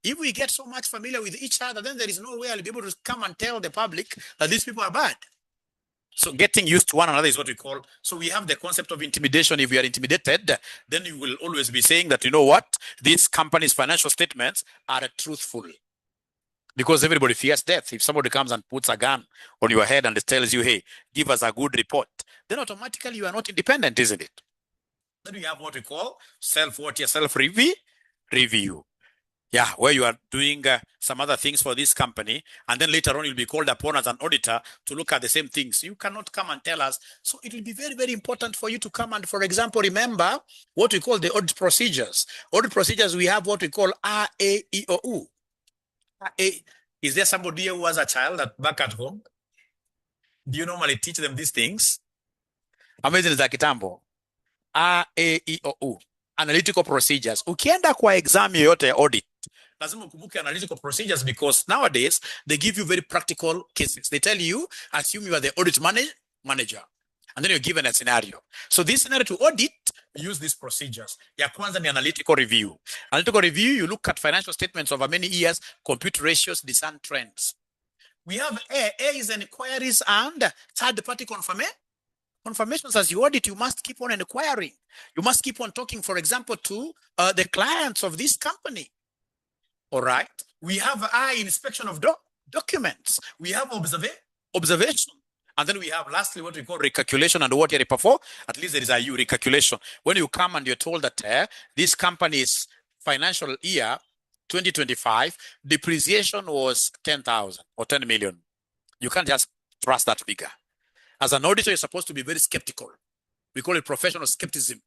If we get so much familiar with each other, then there is no way I'll be able to come and tell the public that these people are bad. So getting used to one another is what we call, so we have the concept of intimidation. If you are intimidated, then you will always be saying that, you know what, this company's financial statements are truthful. Because everybody fears death. If somebody comes and puts a gun on your head and tells you, hey, give us a good report, then automatically you are not independent, isn't it? Then we have what we call self-review. Yeah, where you are doing some other things for this company, and then later on you'll be called upon as an auditor to look at the same things. You cannot come and tell us. So it will be very important for you to come and, for example, remember what we call the audit procedures. Audit procedures, we have what we call 𝗪𝗶𝗶𝗏. Is there somebody here who has a child back at home? Do you normally teach them these things? Amazing za kitambo. 𝗪𝗶𝗶𝗏. Analytical procedures. Ukienda kwa exam yoyote audit, lazima ukumbuke analytical procedures, because nowadays they give you very practical cases. They tell you, assume you are the audit manager, and then you're given a scenario. So this scenario to audit, use these procedures. Ya kwanza ni analytical review. Analytical review, you look at financial statements over many years, compute ratios, discern trends. We have A is inquiries and third-party confirmations. As you audit, you must keep on inquiring. You must keep on talking, for example, to the clients of this company. All right. We have inspection of documents. We have observation. And then we have lastly what we call recalculation. And what you're for, at least there is a recalculation. When you come and you're told that this company's financial year 2025 depreciation was 10,000 or 10 million, you can't just trust that figure. As an auditor, you're supposed to be very skeptical. We call it professional skepticism.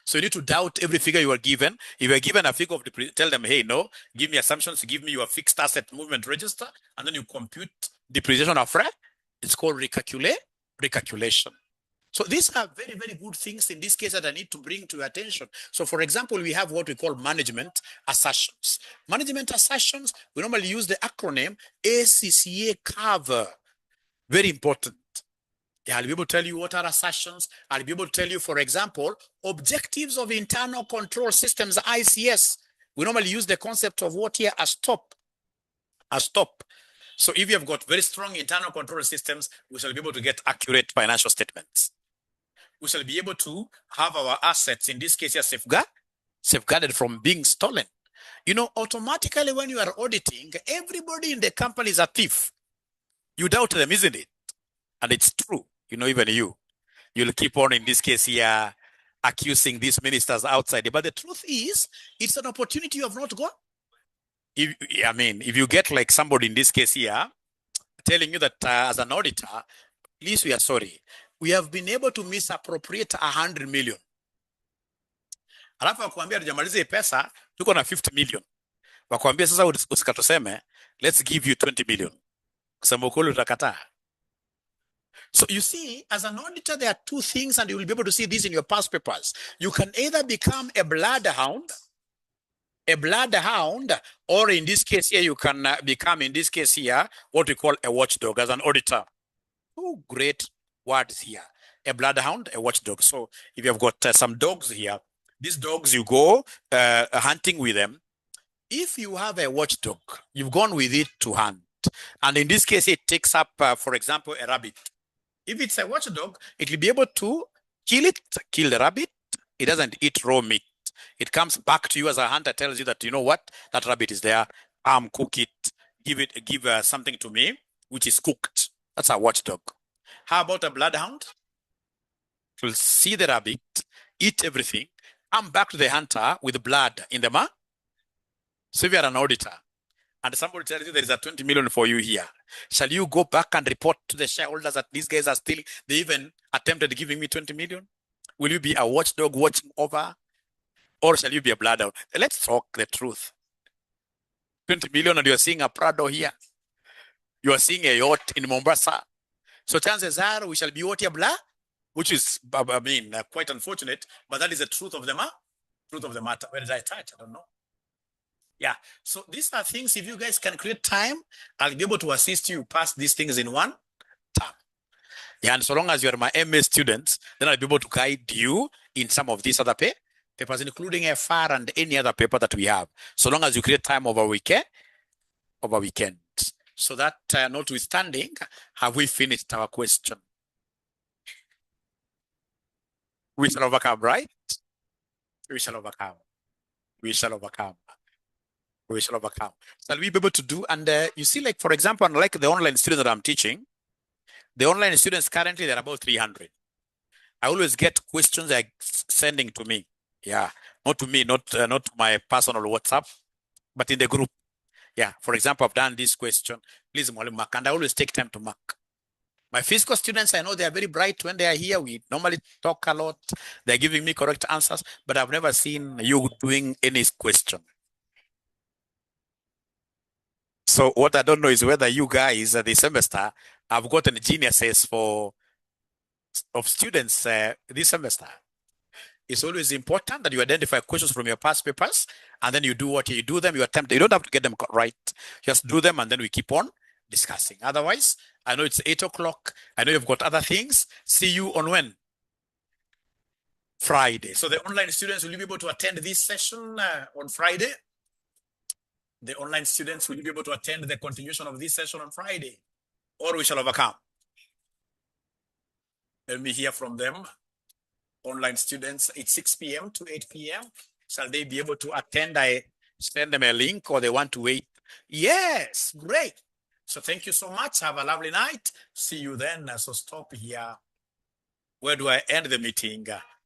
So you need to doubt every figure you are given. If you're given a figure of tell them, hey, no, give me assumptions, give me your fixed asset movement register, and then you compute depreciation of rent. It's called recalculation. So these are very good things in this case that I need to bring to your attention. So for example, we have what we call management assertions. Management assertions, we normally use the acronym 𝗪𝗔𝗃𝗏𝗏. Very important. Yeah, I'll be able to tell you what are assertions. I'll be able to tell you, for example, objectives of internal control systems, ICS. We normally use the concept of what here, a stop. So if you have got very strong internal control systems, we shall be able to get accurate financial statements. We shall be able to have our assets, in this case here, safeguarded from being stolen. Automatically when you are auditing, everybody in the company is a thief. You doubt them, isn't it? And it's true. Even you'll keep on, in this case here, accusing these ministers outside. But the truth is, it's an opportunity you have not got. If you get like somebody in this case here telling you that as an auditor, please, we are sorry, we have been able to misappropriate 100 million. Alafu wakuambia tujamalize pesa, tuko na 50 million. Wakuambia sasa usikatoseme, let's give you 20 million. Kusema ukweli utakataa. So you see, as an auditor, there are two things, and you will be able to see this in your past papers. You can either become a bloodhound, a bloodhound, or in this case here, you can become, in this case here, what we call a watchdog as an auditor. Two great words here. A bloodhound, a watchdog. So if you've got some dogs here, these dogs, you go hunting with them. If you have a watchdog, you've gone with it to hunt. And in this case, it takes up, for example, a rabbit. If it's a watchdog, it will be able to kill the rabbit. It doesn't eat raw meat. It comes back to you as a hunter, tells you that, you know what, that rabbit is there. Cook it, give something to me, which is cooked. That's a watchdog. How about a bloodhound? It will see the rabbit, eat everything, come back to the hunter with blood in the mouth. So if you are an auditor and somebody tells you there is a 20 million for you here, shall you go back and report to the shareholders that these guys are stealing? They even attempted giving me 20 million. Will you be a watchdog watching over? Or shall you be a bloodhound? Let's talk the truth. 20 million and you're seeing a Prado here. You are seeing a yacht in Mombasa. So chances are we shall be what blood, which is, I mean, quite unfortunate, but that is the truth of the matter. Truth of the matter. Where did I touch? I don't know. Yeah. So these are things, if you guys can create time, I'll be able to assist you pass these things in one term. Yeah, and so long as you're my MA students, then I'll be able to guide you in some of these other papers, including FR and any other paper that we have. So long as you create time over weekend. So that notwithstanding, have we finished our question? We shall overcome, right? We shall overcome. We shall overcome. We shall overcome. Shall we be able to do? And you see, like, for example, like the online students that I'm teaching, the online students currently, they're about 300. I always get questions like sending to me. Yeah, not to me, not to my personal WhatsApp, but in the group. Yeah, for example, I've done this question. Please, mark, and I always take time to mark. My physical students, I know they are very bright when they are here. We normally talk a lot. They're giving me correct answers, but I've never seen you doing any question. So what I don't know is whether you guys this semester have gotten geniuses of students this semester. It's always important that you identify questions from your past papers, and then you do what you do them, you attempt. You don't have to get them right. Just do them, and then we keep on discussing. Otherwise, I know it's 8 o'clock. I know you've got other things. See you on when? Friday. So the online students, will you be able to attend this session on Friday? The online students, will you be able to attend the continuation of this session on Friday? Or we shall overcome? Let me hear from them. Online students, it's 6 p.m. to 8 p.m. Shall they be able to attend? I send them a link, or they want to wait? Yes, great. So thank you so much. Have a lovely night. See you then. So stop here. Where do I end the meeting?